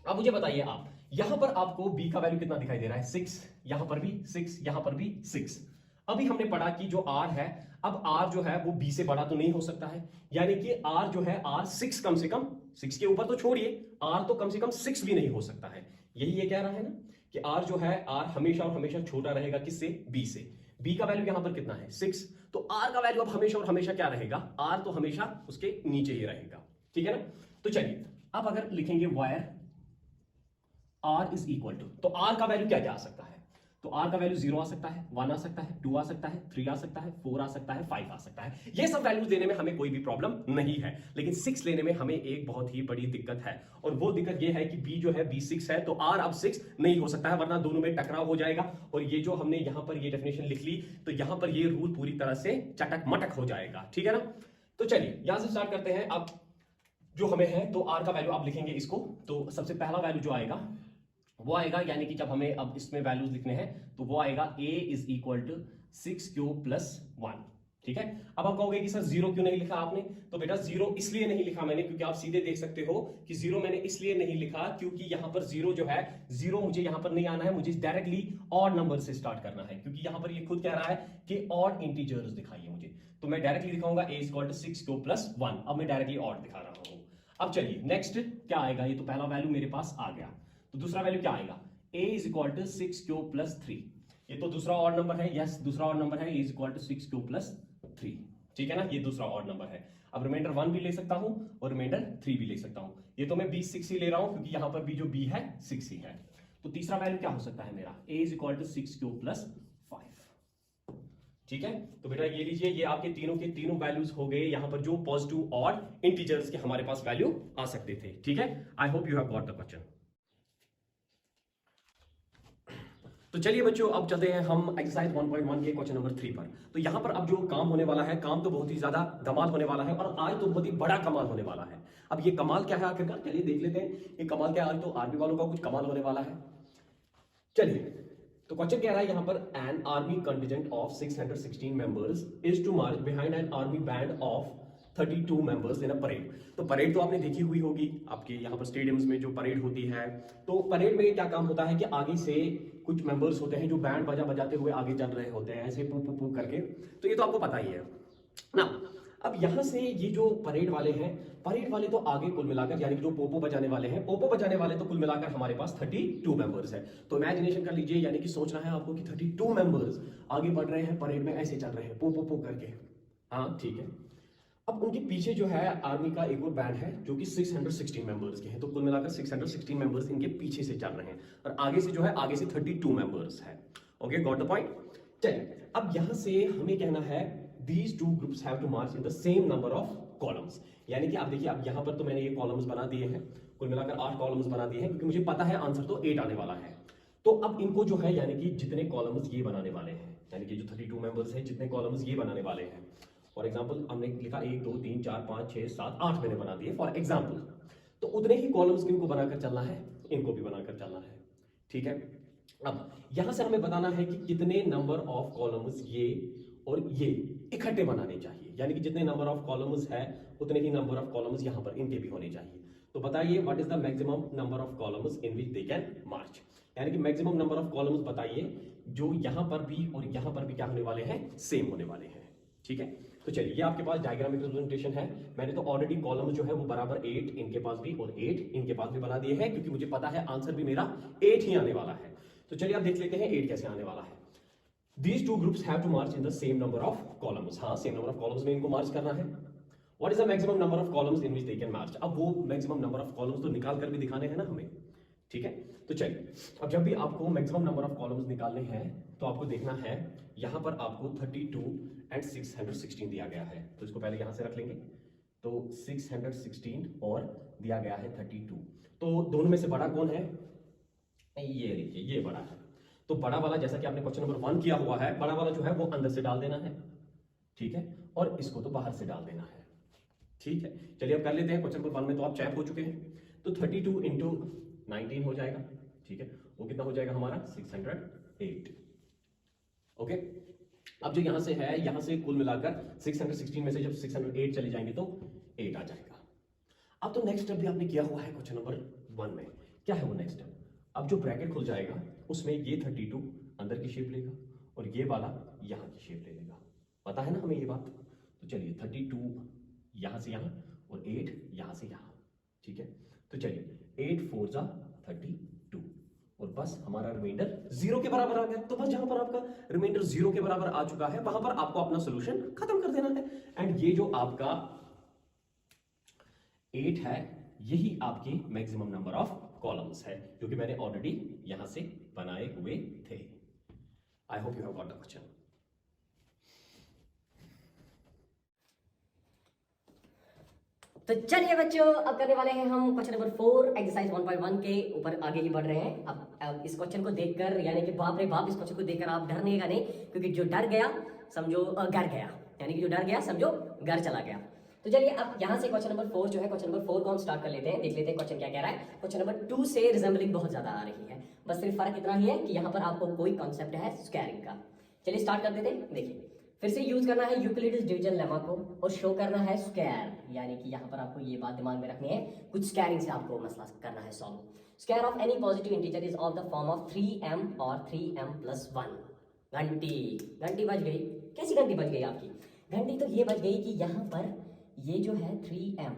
अब मुझे बताइए आप, यहां पर आपको b का वैल्यू कितना दिखाई दे रहा है? 6, यहां पर भी 6, यहां पर भी 6। अभी हमने पढ़ा कि जो r है, अब r जो है वो b से बड़ा तो नहीं हो सकता है, यानी कि r जो है r 6 कम से कम, 6 के ऊपर तो छोड़िए, r तो कम से कम 6 भी नहीं हो सकता है। यही ये कह रहा है ना कि r जो है, r हमेशा और हमेशा छोटा रहेगा किससे, b से। b का वैल्यू यहां पर कितना है, 6, तो r का वैल्यू अब हमेशा और हमेशा क्या रहेगा, r तो हमेशा उसके नीचे ही रहेगा, ठीक है ना। तो चलिए अब अगर लिखेंगे where r is equal to, तो r का वैल्यू क्या क्या आ सकता है, तो r का वैल्यू 0 आ सकता है, 1 आ सकता है, 2 आ सकता है, 3 आ सकता है, 4 आ सकता है, 5 आ सकता है। ये सब वैल्यूज देने में हमें कोई भी प्रॉब्लम नहीं है, लेकिन 6 लेने में हमें एक बहुत ही बड़ी दिक्कत है, और वो दिक्कत ये है कि b जो है, b 6 है, तो r अब 6 नहीं हो सकता है, वरना दोनों में टकराव हो जाएगा। और ये जो हमने यहां पर ये डेफिनेशन लिख ली, तो यहां पर ये रूल पूरी तरह से चटक मटक हो जाएगा, ठीक है ना। तो चलिए यहां से स्टार्ट करते हैं। अब जो हमें है, तो r का वैल्यू आप लिखेंगे इसको, तो सबसे पहला वैल्यू जो आएगा वो आएगा, यानी कि जब हमें अब इसमें वैल्यूज लिखने हैं तो वो आएगा a is equal to 6 plus 1, ठीक है। अब आप कहोगे कि सर 0 क्यों नहीं लिखा आपने, तो बेटा 0 इसलिए नहीं लिखा मैंने, क्योंकि आप सीधे देख सकते हो कि 0 मैंने इसलिए नहीं लिखा क्योंकि यहां पर 0 जो है, 0 मुझे यहां पर नहीं आना है, मुझे डायरेक्टली ऑड नंबर से स्टार्ट करना है, क्योंकि यहां पर ये खुद कह रहा है कि ऑड इंटीजर्स दिखाइए मुझे, तो मैं डायरेक्टली दिखाऊंगा a is equal to 6 plus 1। अब मैं डायरेक्टली ऑड दिखा रहा हूं। अब चलिए नेक्स्ट क्या आएगा, ये तो पहला वैल्यू मेरे पास आ गया, तो दूसरा वैल्यू क्या आएगा, a is equal to 6 plus 3, ये तो दूसरा ऑड नंबर है, यस दूसरा ऑड नंबर है, a is equal to 6 plus 3, ठीक है ना, ये दूसरा ऑड नंबर है। अब रिमाइंडर 1 भी ले सकता हूं और रिमाइंडर 3 भी ले सकता हूं, ये तो मैं b 6 ही ले रहा हूं क्योंकि यहां पर भी जो b है 6 ही है। तो तीसरा वैल्यू क्या हो सकता है मेरा, a is equal to 6 plus 5, ठीक है। तो बेटा ये लीजिए, ये आपके तीनों के तीनों वैल्यूज हो गए यहां पर जो पॉजिटिव ऑड इंटीजर्स के हमारे पास वैल्यू आ सकते थे, ठीक है। आई hope you have got the question. तो चलिए बच्चों अब चलते हैं हम एक्सरसाइज 1.1 के क्वेश्चन नंबर 3 पर। तो यहां पर अब जो काम होने वाला है, काम तो बहुत ही ज्यादा धमाल होने वाला है, और आज तो बहुत ही बड़ा कमाल होने वाला है। अब ये कमाल क्या है आखिरकार, चलिए देख लेते हैं ये कमाल क्या है। आज तो आर्मी वालों का कुछ कमाल होने वाला है। चलिए, तो क्वेश्चन कह रहा है यहां पर, an army contingent of 616 members is to march behind an army band of 32 members in a parade. तो परेड तो आपने देखी हुई होगी, आपके यहाँ पर स्टेडियम्स में जो परेड होती है, तो परेड में क्या काम होता है कि आगे से कुछ मेंबर्स होते हैं जो बैंड बाजा बजाते हुए आगे चल रहे होते हैं, ऐसे पू पू पू करके, तो ये तो आपको पता ही है ना। अब यहां से ये जो परेड वाले हैं, परेड वाले तो आगे कुल मिलाकर, यानी कि जो पोपो बजाने वाले हैं, पोपो बजाने वाले तो कुल मिलाकर हमारे पास 32 मेंबर्स है। तो इमेजिनेशन कर लीजिए, यानी कि सोचना है आपको कि 32 मेंबर्स आगे बढ़ रहे हैं परेड में, ऐसे चल रहे हैं पोपो पो करके, हाँ ठीक है। अब उनके पीछे जो है आर्मी का एक और बैंड है जो कि 616 मेंबर्स के हैं, तो कुल मिलाकर 616 मेंबर्स इनके पीछे से चल रहे हैं, और आगे से जो है, आगे से 32 मेंबर्स है। Okay, got the point. चलिए अब यहां से हमें कहना है these two groups have to march in the same number of columns, यानी कि आप देखिए, अब यहां पर तो मैंने ये कॉलम्स बना दिए हैं, कुल मिलाकर 8 कॉलम्स बना दिए हैं, क्योंकि मुझे पता है आंसर तो 8 आने वाला है। तो अब इनको जो है, यानी कि जितने कॉलम्स ये बनाने वाले हैं, यानी कि जो 32 मेंबर्स हैं, जितने कॉलम्स ये बनाने वाले हैं, फॉर एग्जाम्पल हमने लिखा 1 2 3 4 5 6 7 8 मैंने बना दिए फॉर एग्जाम्पल, तो उतने ही कॉलम्स किनको बनाकर चलना है, इनको भी बनाकर चलना है, ठीक है। अब यहां से हमें बताना है कि कितने नंबर ऑफ कॉलम्स ये और ये इकट्ठे बनाने चाहिए, यानी कि जितने नंबर ऑफ कॉलम्स है उतने ही नंबर ऑफ कॉलम्स यहां पर इनके भी होने चाहिए। तो बताइए what is the maximum number of columns in which they can march, यानी कि मैक्सिमम नंबर ऑफ कॉलम्स बताइए जो यहां पर भी और यहां पर भी क्या होने वाले हैं, सेम होने वाले हैं, ठीक है। तो चलिए ये आपके पास डायग्रामिक रिप्रेजेंटेशन है, मैंने तो ऑलरेडी कॉलम जो है वो बराबर 8 इनके पास भी और 8 इनके पास भी बना दिए हैं, क्योंकि मुझे पता है आंसर भी मेरा 8 ही आने वाला है। तो चलिए आप देख लेते हैं 8 कैसे आने वाला है। These two groups have to march in the same number of columns, हाँ सेम नंबर ऑफ कॉलम्स में इनको मार्च करना है। What is the maximum number of columns in which they can march? अब वो मैक्सिमम नंबर ऑफ कॉलम्स तो निकाल कर भी दिखाने हैं ना हमें, ठीक है। तो चलिए अब जब भी आपको मैक्सिमम नंबर ऑफ कॉलम्स निकालने हैं, तो आपको देखना है यहां पर आपको 32 एंड 616 दिया गया है, तो इसको पहले यहां से रख लेंगे। तो 616 और दिया गया है 32, तो दोनों में से बड़ा कौन है, ये देखिए ये बड़ा है। तो बड़ा वाला, जैसा कि आपने क्वेश्चन नंबर 1 किया हुआ है, बड़ा वाला जो है वो अंदर से डाल देना है, ठीक है, और इसको तो बाहर से डाल देना है, ठीक है। चलिए अब कर लेते हैं, क्वेश्चन नंबर 1 में तो आप चैप हो चुके हैं, तो 32 इंटू 19 हो जाएगा, ठीक है, वो कितना हो जाएगा हमारा 608। ओके, अब जो यहां से है, यहां से कुल मिलाकर 616 में से जब 608 चले जाएंगे तो 8 आ जाएगा। अब तो नेक्स्ट स्टेप भी आपने किया हुआ है क्वेश्चन नंबर 1 में, क्या है वो नेक्स्ट स्टेप, अब जो ब्रैकेट खुल जाएगा उसमें ये 32 अंदर की शेप लेगा और ये वाला यहाँ की शेप ले लेगा। पता है ना हमें ये बात। तो चलिए 32 यहाँ से यहाँ और 8 यहाँ से यहाँ, ठीक है। तो चलिए 8 4 जा 32 और बस हमारा रिमाइंडर 0 के बराबर आ गया। तो बस जहां पर आपका रिमाइंडर 0 के बराबर आ चुका है वहां पर आपको अपना सोल्यूशन खत्म कर देना है। एंड ये जो आपका 8 है यही आपके मैक्सिमम नंबर ऑफ कॉलम्स है जो कि मैंने ऑलरेडी यहां से बनाए हुए थे। आई hope you have got the question. तो चलिए बच्चों, अब करने वाले हैं हम क्वेश्चन नंबर 4 एक्सरसाइज 1.1 के ऊपर आगे ही बढ़ रहे हैं। अब इस क्वेश्चन को देखकर यानी कि बाप रे बाप, इस क्वेश्चन को देखकर आप डरनेगा नहीं, क्योंकि जो डर गया समझो घर गया, यानी कि जो डर गया समझो घर चला गया। तो चलिए अब यहाँ से क्वेश्चन नंबर 4 जो है, क्वेश्चन नंबर 4 को हम स्टार्ट कर लेते हैं, देख लेते हैं क्वेश्चन क्या कह रहा है। क्वेश्चन नंबर 2 से रिजेंबलिंग बहुत ज्यादा आ रही है, बस सिर्फ फर्क इतना ही है कि यहाँ पर आपको कोई कॉन्सेप्ट है स्क्वायरिंग का। चलिए स्टार्ट कर देते हैं। देखिए फिर से यूज करना है यूक्लिडिस डिवीजन लेमा को और शो करना है स्क्वायर, यानी कि यहाँ पर आपको ये बात दिमाग में रखनी है, कुछ स्क्वायरिंग से आपको मसला करना है solve. Square of any positive integer is of the form of 3m और 3m + 1। घंटी बज गई। कैसी घंटी बज गई आपकी? घंटी तो ये बज गई कि यहाँ पर ये जो है 3m,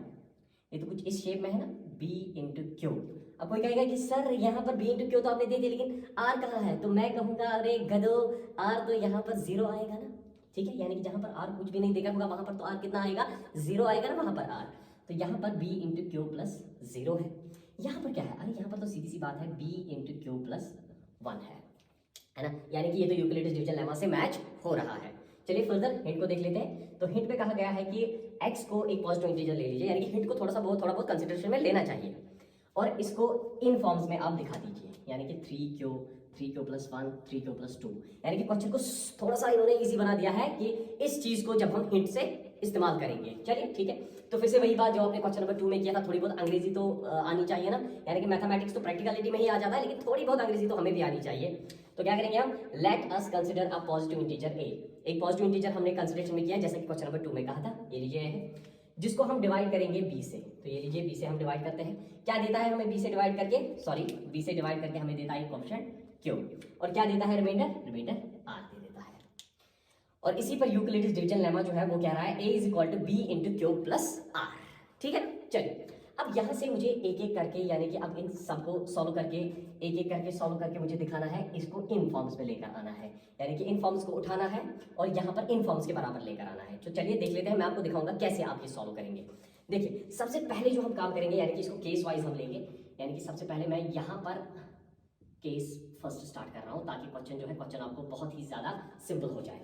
ये तो कुछ इस शेप में है ना, b × q। अब कोई कहेगा कि सर यहाँ पर b × q तो आपने दे दिया, लेकिन r कहाँ है? तो मैं कहूँगा अरे गधो, r तो यहाँ पर 0 आएगा ना, ठीक है। यानी कि जहां पर r कुछ भी नहीं देखा होगा वहां पर तो r कितना आएगा? 0 आएगा ना वहां पर r। तो यहाँ पर b × q + 0 है। यहाँ पर क्या है? अरे यहाँ पर तो सीधी सी बात है, b × q + 1 है ना। यानी कि ये तो यूक्लिडिस डिवीजन लेमा से मैच हो रहा है। चलिए फर्दर हिंट को देख लेते हैं। तो हिंट में कहा गया है कि x को एक पॉजिटिव इंटीजर ले लीजिए, यानी कि हिंट को थोड़ा बहुत कंसिडरेशन में लेना चाहिए और इसको इन फॉर्म्स में आप दिखा दीजिए, यानी कि 3q + 1 3q + 2। यानी कि क्वेश्चन को थोड़ा सा इन्होंने इजी बना दिया है कि इस चीज को जब हम हिंट से इस्तेमाल करेंगे। चलिए ठीक है। तो फिर से वही बात जो आपने क्वेश्चन नंबर 2 में किया था, थोड़ी बहुत अंग्रेजी तो आनी चाहिए ना, यानी कि मैथमेटिक्स तो प्रैक्टिकलिटी में ही आ जाता है, लेकिन थोड़ी बहुत अंग्रेजी तो हमें भी आनी चाहिए। तो क्या करेंगे हम? Let us consider a positive integer a। एक पॉजिटिव इंटीजर हमने कंसिडरेशन में किया, जैसे कि क्वेश्चन नंबर 2 में कहा था। ये लीजिए है, जिसको हम डिवाइड करेंगे b से। तो ये लीजिए b से हम डिवाइड करते हैं। क्या देता है हमें b से डिवाइड करके? b से डिवाइड करके हमें देता है कोएफिशिएंट q, और क्या देता है? रिमाइंडर r दे देता है। और इसी पर यूक्लिडिस डिवीजन लेमा जो है वो कह रहा है a = b × q + r। ठीक है। चलिए अब यहाँ से मुझे एक एक करके, यानी कि अब इन सबको सॉल्व करके एक करके सॉल्व करके मुझे दिखाना है, इसको इन फॉर्म्स में लेकर आना है, यानी कि इन फॉर्म्स को उठाना है और यहाँ पर इन फॉर्म्स के बराबर लेकर आना है। तो चलिए देख लेते हैं, मैं आपको दिखाऊंगा कैसे आप ये सॉल्व करेंगे। देखिए सबसे पहले जो हम काम करेंगे, यानी कि इसको केस वाइज हम लेंगे, यानी कि सबसे पहले मैं यहाँ पर केस फर्स्ट स्टार्ट कर रहा हूँ ताकि क्वेश्चन जो है क्वेश्चन आपको बहुत ही ज्यादा सिंपल हो जाए।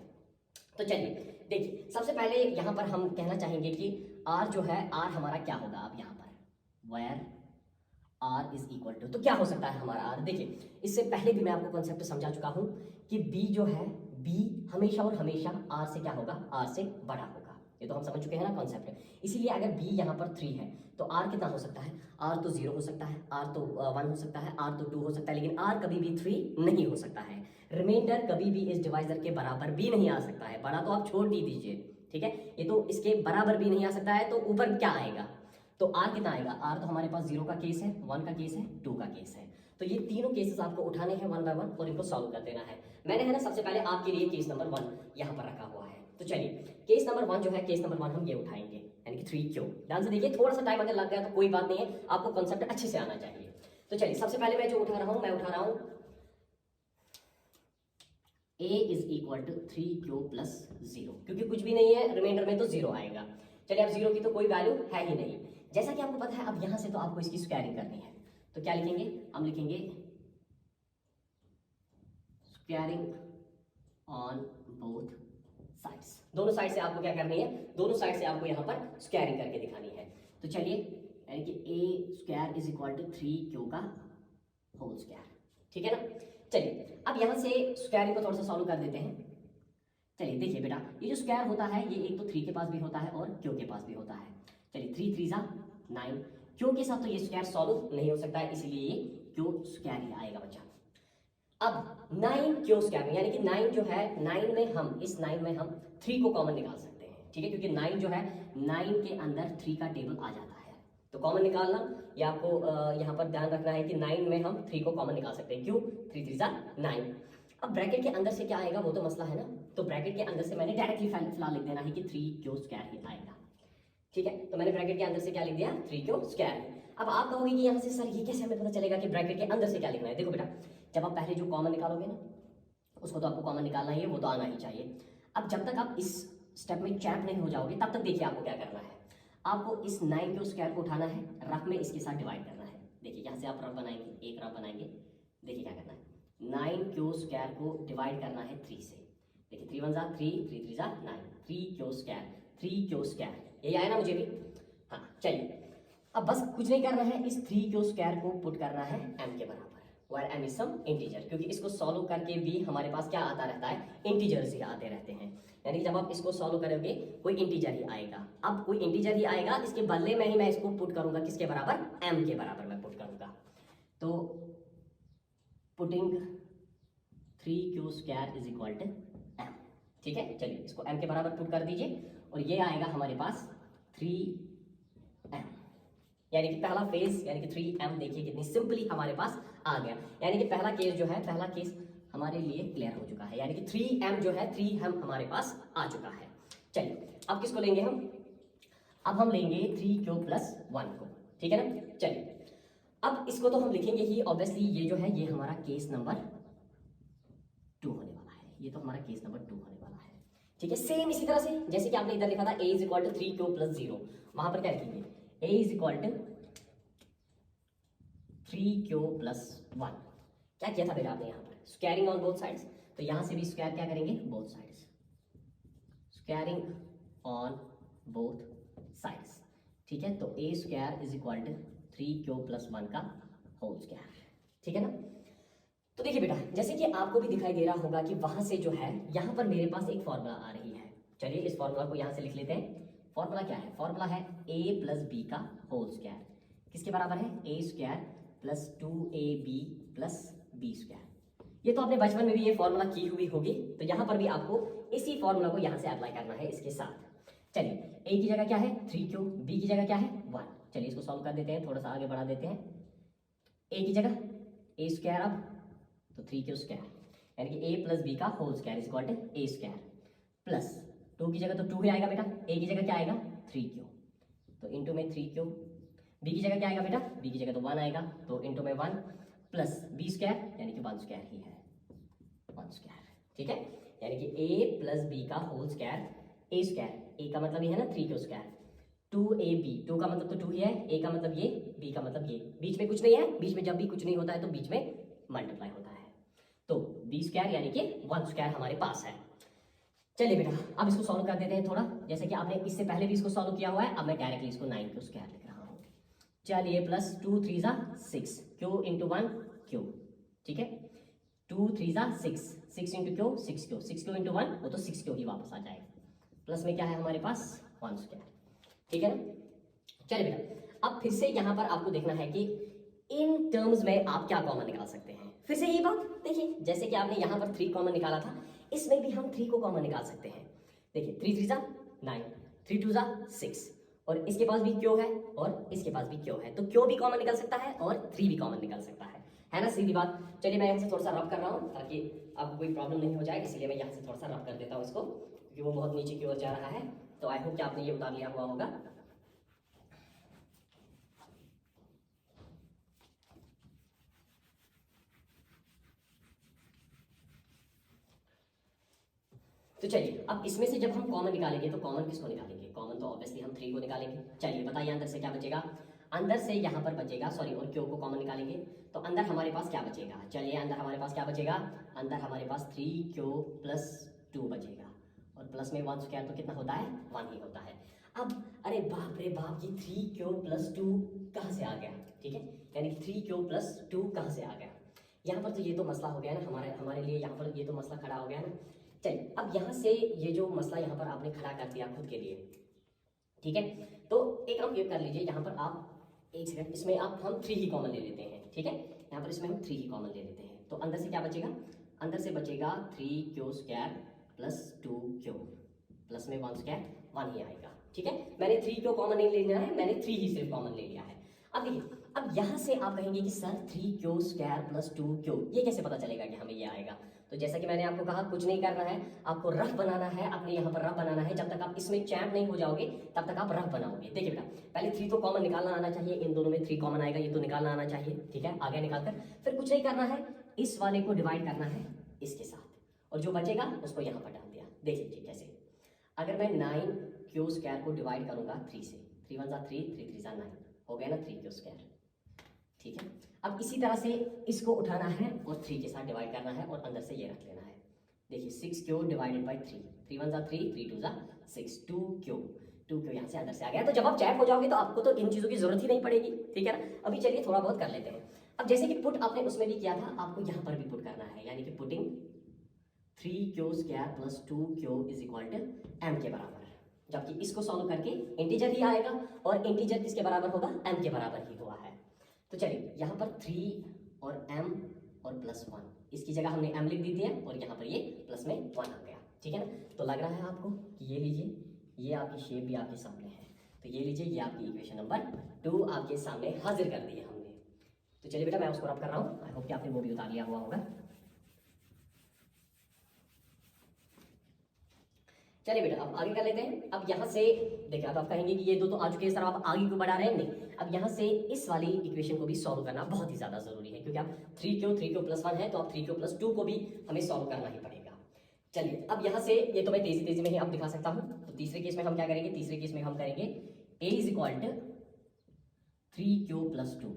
तो चलिए देखिए सबसे पहले यहाँ पर हम कहना चाहेंगे कि r जो है, r हमारा क्या होगा? अब यहाँ पर where r = तो क्या हो सकता है हमारा r? देखिए इससे पहले भी मैं आपको कॉन्सेप्ट समझा चुका हूँ कि b जो है, b हमेशा और हमेशा r से क्या होगा? r से बड़ा होगा। ये तो हम समझ चुके हैं ना कॉन्सेप्ट। इसीलिए अगर b यहाँ पर 3 है तो r कितना हो सकता है? r तो 0 हो सकता है, r तो 1 हो सकता है, r तो 2 हो सकता है, लेकिन r कभी भी 3 नहीं हो सकता है। रिमाइंडर कभी भी इस डिवाइजर के बराबर भी नहीं आ सकता है। बड़ा तो आप छोड़ ही दीजिए, ठीक है। ये तो इसके बराबर भी नहीं आ सकता है, तो ऊपर क्या आएगा? तो r कितना आएगा? r तो हमारे पास 0 का केस है, 1 का केस है, 2 का केस है। तो ये तीनों केसेस आपको उठाने हैं 1 बाय 1 और इनको सॉल्व कर देना है। मैंने है ना सबसे पहले आपके लिए केस नंबर 1 यहाँ पर रखा हुआ है। तो चलिए केस नंबर 1 जो है, केस नंबर 1 हम ये उठाएंगे, यानी कि 3q। ध्यान से देखिए, थोड़ा सा टाइम अगर लग गया तो कोई बात नहीं है, आपको कॉन्सेप्ट अच्छे से आना चाहिए। तो चलिए सबसे पहले मैं जो उठा रहा हूँ, मैं उठा रहा हूँ a = 3q + 0, क्योंकि कुछ भी नहीं है, रिमाइंडर में तो 0 आएगा। चलिए अब 0 की तो कोई वैल्यू है ही नहीं, जैसा कि आपको पता है। अब यहाँ से तो आपको इसकी स्क्वायरिंग करनी है, तो क्या लिखेंगे? हम लिखेंगे स्क्वायरिंग ऑन बोथ साइड्स। दोनों साइड से आपको क्या करनी है? दोनों साइड से आपको यहाँ पर स्क्वायरिंग करके दिखानी है। तो चलिए, यानी कि a² = 3q का होल स्क्वायर, ठीक है ना। चलिए अब यहाँ से स्क्वायरिंग को थोड़ा सा सॉल्व कर देते हैं। चलिए देखिए बेटा, ये जो स्क्वायर होता है ये एक तो 3 के पास भी होता है और q के पास भी होता है। चलिए 3 3 = 9, q के साथ तो ये स्क्वायर सॉल्व नहीं हो सकता है, इसलिए ये q स्क्वायर ही आएगा बच्चा। अब 9q² में, यानी कि 9 जो है, 9 में हम, इस 9 में हम 3 को कॉमन निकाल सकते हैं, ठीक है, क्योंकि 9 जो है, 9 के अंदर 3 का टेबल आ जाता है। तो कॉमन निकालना, ये आपको यहाँ पर ध्यान रखना है कि 9 में हम 3 को कॉमन निकाल सकते हैं। क्यों? 3 3 = 9। अब ब्रैकेट के अंदर से क्या आएगा वो तो मसला है ना, तो ब्रैकेट के अंदर से मैंने डायरेक्टली फिलहाल लिख देना है कि 3q² ही आएगा। ठीक है, तो मैंने ब्रैकेट के अंदर से क्या लिख दिया 3q²। अब आप कहोगे कि यहाँ से सर ये कैसे हमें पता चलेगा कि ब्रैकेट के अंदर से क्या लिखना है। देखो बेटा, जब आप पहले जो कॉमन निकालोगे ना, उसको तो आपको कॉमन निकालना ही है, वो तो आना ही चाहिए। अब जब तक आप इस स्टेप में चैप नहीं हो जाओगे तब तक देखिए आपको क्या करना है। आपको इस 9q² को उठाना है, रफ में इसके साथ डिवाइड करना है। देखिए यहाँ से आप रफ बनाएंगे, एक रफ बनाएंगे। देखिए क्या करना है, 9q² को डिवाइड करना है 3 से। देखिए 3 1 3, 3 3 9, 3q²। यही आया ना मुझे भी? हाँ चलिए, अब बस कुछ नहीं करना है, इस 3q² को पुट करना है m के बराबर, where m is some integer, क्योंकि इसको सॉल्व करके भी हमारे पास क्या आता रहता है, इंटीजर्स ही आते रहते हैं। यानी कि जब आप इसको सॉल्व करोगे कोई इंटीजर ही आएगा। अब कोई इंटीजर ही आएगा, इसके बदले में ही मैं इसको पुट करूंगा किसके बराबर, m के बराबर मैं पुट करूंगा। तो putting 3q² is equal to m। ठीक है, चलिए इसको m के बराबर पुट कर दीजिए और ये आएगा हमारे पास 3m, यानी कि पहला फेज यानी कि 3m। देखिए कितनी सिंपली हमारे पास आ गया, यानी कि पहला केस जो है, पहला केस हमारे लिए क्लियर हो चुका है, यानी कि 3m जो है 3m हमारे पास आ चुका है। चलिए अब किसको लेंगे हम, अब हम लेंगे 3q+1 को। ठीक है ना, चलिए अब इसको तो हम लिखेंगे ही ऑब्वियसली। ये जो है ये हमारा केस नंबर 2 होने वाला है, ये तो हमारा केस नंबर 2 होने वाला है। ठीक है, सेम इसी तरह से जैसे कि आपने इधर लिखा था a is equal to 3q+0, वहां पर क्या लिखेंगे a is equal to 3q+1। क्या किया था बेटा आपने यहाँ पर, स्क्वायरिंग ऑन बोथ साइड्स, तो यहाँ से भी स्क्वायर क्या करेंगे, both sides, squaring on both sides. ठीक है, तो a² is equal to 3q+1 का होल स्क्वायर। ठीक है ना, तो देखिए बेटा, जैसे कि आपको भी दिखाई दे रहा होगा कि वहां से जो है यहाँ पर मेरे पास एक फॉर्मूला आ रही है। चलिए इस फॉर्मूला को यहाँ से लिख लेते हैं। फॉर्मूला क्या है, फॉर्मूला है a+b का होल स्क्वायर, किसके बराबर है, a² + 2ab + b²। ये तो आपने बचपन में भी ये फॉर्मूला की हुई होगी, तो यहाँ पर भी आपको इसी फॉर्मूला को यहाँ से अप्लाई करना है इसके साथ। चलिए a की जगह क्या है 3q, b की जगह क्या है 1। चलिए इसको सॉल्व कर देते हैं, थोड़ा सा आगे बढ़ा देते हैं। a की जगह a², अब तो 3q², यानी कि a + b का whole square is equal to a² plus 2 की जगह तो 2 ही आएगा बेटा, a की जगह क्या आएगा 3q, तो इंटू में 3q। b की जगह क्या आएगा बेटा, b की जगह तो 1 आएगा, तो इंटू में 1 प्लस b² यानी कि 1² ही है, 1²। ठीक है, यानी कि a + b का होल स्क्वायर a², a का मतलब ये है ना 3q², 2ab, 2 का मतलब तो 2 ही है, a का मतलब ये, b का मतलब ये, बीच में कुछ नहीं है, बीच में जब भी कुछ नहीं होता है तो बीच में मल्टीप्लाई होता है, तो b² यानी कि 1² हमारे पास है। चलिए बेटा अब इसको सॉल्व कर देते हैं थोड़ा, जैसे कि आपने इससे पहले भी इसको सॉल्व किया हुआ है। अब मैं डायरेक्टली इसको 9q² लिख रहा हूँ। चलिए प्लस 2 3 6, q इंटू 1 q। ठीक है, 2 3 6, 6 into q 6q, 6q into 1 वो तो 6q ही वापस आ जाएगा, प्लस में क्या है हमारे पास 1²। ठीक है ना, चलिए बेटा अब फिर से यहाँ पर आपको देखना है कि इन टर्म्स में आप क्या कॉमन निकाल सकते हैं। फिर से यही बात देखिए, जैसे कि आपने यहाँ पर 3 कॉमन निकाला था, इसमें भी हम 3 को कॉमन निकाल सकते हैं। देखिए 3 3 9, 3 2 6, और इसके पास भी क्यों है और इसके पास भी क्यों है, तो क्यों भी कॉमन निकल सकता है और 3 भी कॉमन निकल सकता है ना, सीधी बात। चलिए मैं यहाँ से थोड़ा सा रब कर रहा हूँ ताकि आपको कोई प्रॉब्लम नहीं हो जाए, इसलिए मैं यहाँ से थोड़ा सा रब कर देता हूँ इसको, क्योंकि वो बहुत नीचे की ओर जा रहा है। तो आई होप कि आपने ये उतार लिया हुआ होगा। तो चलिए अब इसमें से जब हम कॉमन निकालेंगे तो कॉमन किसको निकालेंगे, कॉमन तो ऑब्वियसली हम 3 को निकालेंगे। चलिए बताइए अंदर से क्या बचेगा, अंदर से यहाँ पर बचेगा, सॉरी, और क्यों को कॉमन निकालेंगे तो अंदर हमारे पास क्या बचेगा, चलिए अंदर हमारे पास क्या बचेगा, अंदर हमारे पास 3q+2 बचेगा, और प्लस में 1² तो कितना होता है 1 ही होता है। अब अरे बाप रे बाप, ये 3q+2 कहाँ से आ गया। ठीक है, यानी कि 3q+2 कहाँ से आ गया, यहाँ पर तो ये तो मसला हो गया ना हमारे लिए, यहाँ पर ये तो मसला खड़ा हो गया ना। चलिए अब यहाँ से ये जो मसला यहाँ पर आपने खड़ा कर दिया खुद के लिए, ठीक है, तो एक काम ये कर लीजिए, यहाँ पर आप एक सेकंड, इसमें आप हम 3 ही कॉमन ले लेते हैं। ठीक है, यहाँ पर इसमें हम 3 ही कॉमन ले लेते हैं, तो अंदर से क्या बचेगा, अंदर से बचेगा 3q² + 2q, प्लस में 1² 1 ही आएगा। ठीक है, मैंने 3 को कॉमन नहीं लेना है, मैंने 3 ही सिर्फ कॉमन ले लिया है। अब देखिए, अब यहाँ से आप कहेंगे कि सर 3q² + 2q, ये कैसे पता चलेगा कि हमें ये आएगा, तो जैसा कि मैंने आपको कहा, कुछ नहीं करना है, आपको रफ बनाना है, अपने यहाँ पर रफ बनाना है। जब तक आप इसमें चैम्प नहीं हो जाओगे तब तक आप रफ बनाओगे। देखिए बेटा, पहले 3 तो कॉमन निकालना आना चाहिए, इन दोनों में 3 कॉमन आएगा, ये तो निकालना आना चाहिए, ठीक है। आगे निकालकर फिर कुछ नहीं करना है, इस वाले को डिवाइड करना है इसके साथ, और जो बचेगा उसको यहाँ पर डाल दिया। देख लीजिए कैसे, अगर मैं 9q² को डिवाइड करूंगा 3 से, 3 1 3, 3 3 9, हो गया ना 3q², ठीक है। अब इसी तरह से इसको उठाना है और 3 के साथ डिवाइड करना है और अंदर से ये रख लेना है। देखिए 6q डिवाइडेड बाई 3, 3 1 3, 3 2 6, 2q यहाँ से अंदर से आ गया। तो जब आप चैप हो जाओगे तो आपको तो इन चीज़ों की जरूरत ही नहीं पड़ेगी, ठीक है ना। अभी चलिए थोड़ा बहुत कर लेते हैं। अब जैसे कि पुट आपने उसमें भी किया था, आपको यहाँ पर भी पुट करना है, यानी कि putting 3q² plus 2q is equal to m के बराबर। जबकि इसको सॉल्व करके इंटीजर ही आएगा, और इंटीजर किसके बराबर होगा, m के बराबर ही हुआ है। तो चलिए यहाँ पर 3 और m और प्लस 1, इसकी जगह हमने m लिख दी थी और यहाँ पर ये प्लस में 1 आ गया, ठीक है ना। तो लग रहा है आपको कि ये लीजिए, ये आपकी शेप भी आपके सामने है, तो ये लीजिए, ये आपकी इक्वेशन नंबर 2 आपके सामने हाजिर कर दी है हमने। तो चलिए बेटा, मैं उसको रब कर रहा हूँ, आई होप कि आपने वो भी उतार लिया हुआ होगा। चलिए बेटा, अब आगे कर लेते हैं। अब यहाँ से देखिए, अब आप कहेंगे कि ये दो तो आ चुके हैं सर, आप आगे क्यों बढ़ा रहे हैं? नहीं, अब यहाँ से इस वाली इक्वेशन को भी सॉल्व करना बहुत ही ज़्यादा जरूरी है, क्योंकि अब 3q प्लस 1 है, तो अब 3q प्लस 2 को भी हमें सॉल्व करना ही पड़ेगा। चलिए, अब यहाँ से ये तो मैं तेजी में ही अब दिखा सकता हूँ। तो तीसरे केस में हम क्या करेंगे, तीसरे केस में हम करेंगे a is equal to 3q plus 2।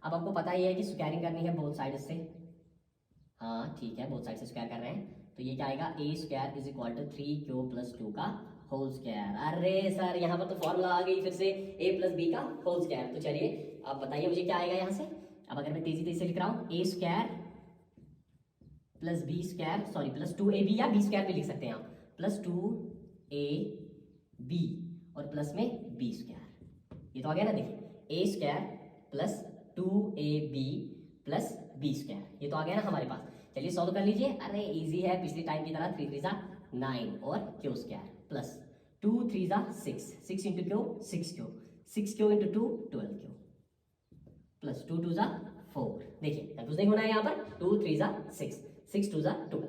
अब आपको पता ही है कि स्क्वायरिंग करनी है बोथ साइड से, हाँ ठीक है, बोथ साइड से स्क्वायर कर रहे हैं, तो ये क्या आएगा, a² is equal to 3q plus 2 का होल स्क्वायर। अरे सर, यहाँ पर तो फॉर्मूला आ गई फिर से, a प्लस b का होल स्क्वायर। तो चलिए आप बताइए मुझे क्या आएगा यहाँ से। अब अगर मैं तेजी से लिख रहा हूँ, a² plus b² sorry plus 2ab या b² भी लिख सकते हैं आप, प्लस 2ab और प्लस में b², ये तो आ गया ना। देखिए a² plus 2ab plus b², ये तो आ गया ना हमारे पास। चलिए सॉल्व कर लीजिए। अरे इजी है, पिछली टाइम की तरह, 3 3 9 और q² plus 2 3 6, 6 into Q 6q, 6q into 2 12q plus 2 2 4। देखिए कंफ्यूज नहीं होना है यहाँ पर, 2 3 6, 6 2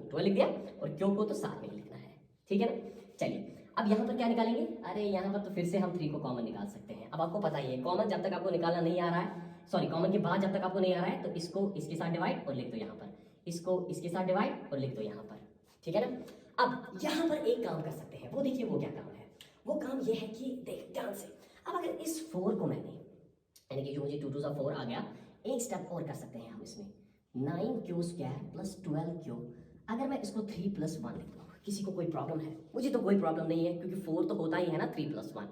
12 लिख दिया, और क्यू को तो साथ में लिखना है, ठीक है ना। चलिए अब यहाँ पर क्या निकालेंगे, अरे यहाँ पर तो फिर से हम 3 को कॉमन निकाल सकते हैं। अब आपको पता ही है, कॉमन जब तक आपको निकालना नहीं आ रहा है, सॉरी कॉमन के बाद जब तक आपको नहीं आ रहा है, तो इसको इसके साथ डिवाइड और लिख दो यहाँ पर, इसको इसके साथ डिवाइड और लिख दो यहाँ पर, ठीक है ना। अब यहाँ पर एक काम कर सकते हैं, वो देखिए वो क्या काम है। वो काम ये है कि देख ध्यान से, अब अगर इस 4 को मैंने, यानी कि जो मुझे 2 2 4 आ गया, एक स्टेप और कर सकते हैं हम इसमें, 9q² प्लस 12q। अगर मैं इसको 3 प्लस 1 लिख दूँ, किसी को कोई प्रॉब्लम है? मुझे तो कोई प्रॉब्लम नहीं है, क्योंकि 4 तो होता ही है ना 3 प्लस 1।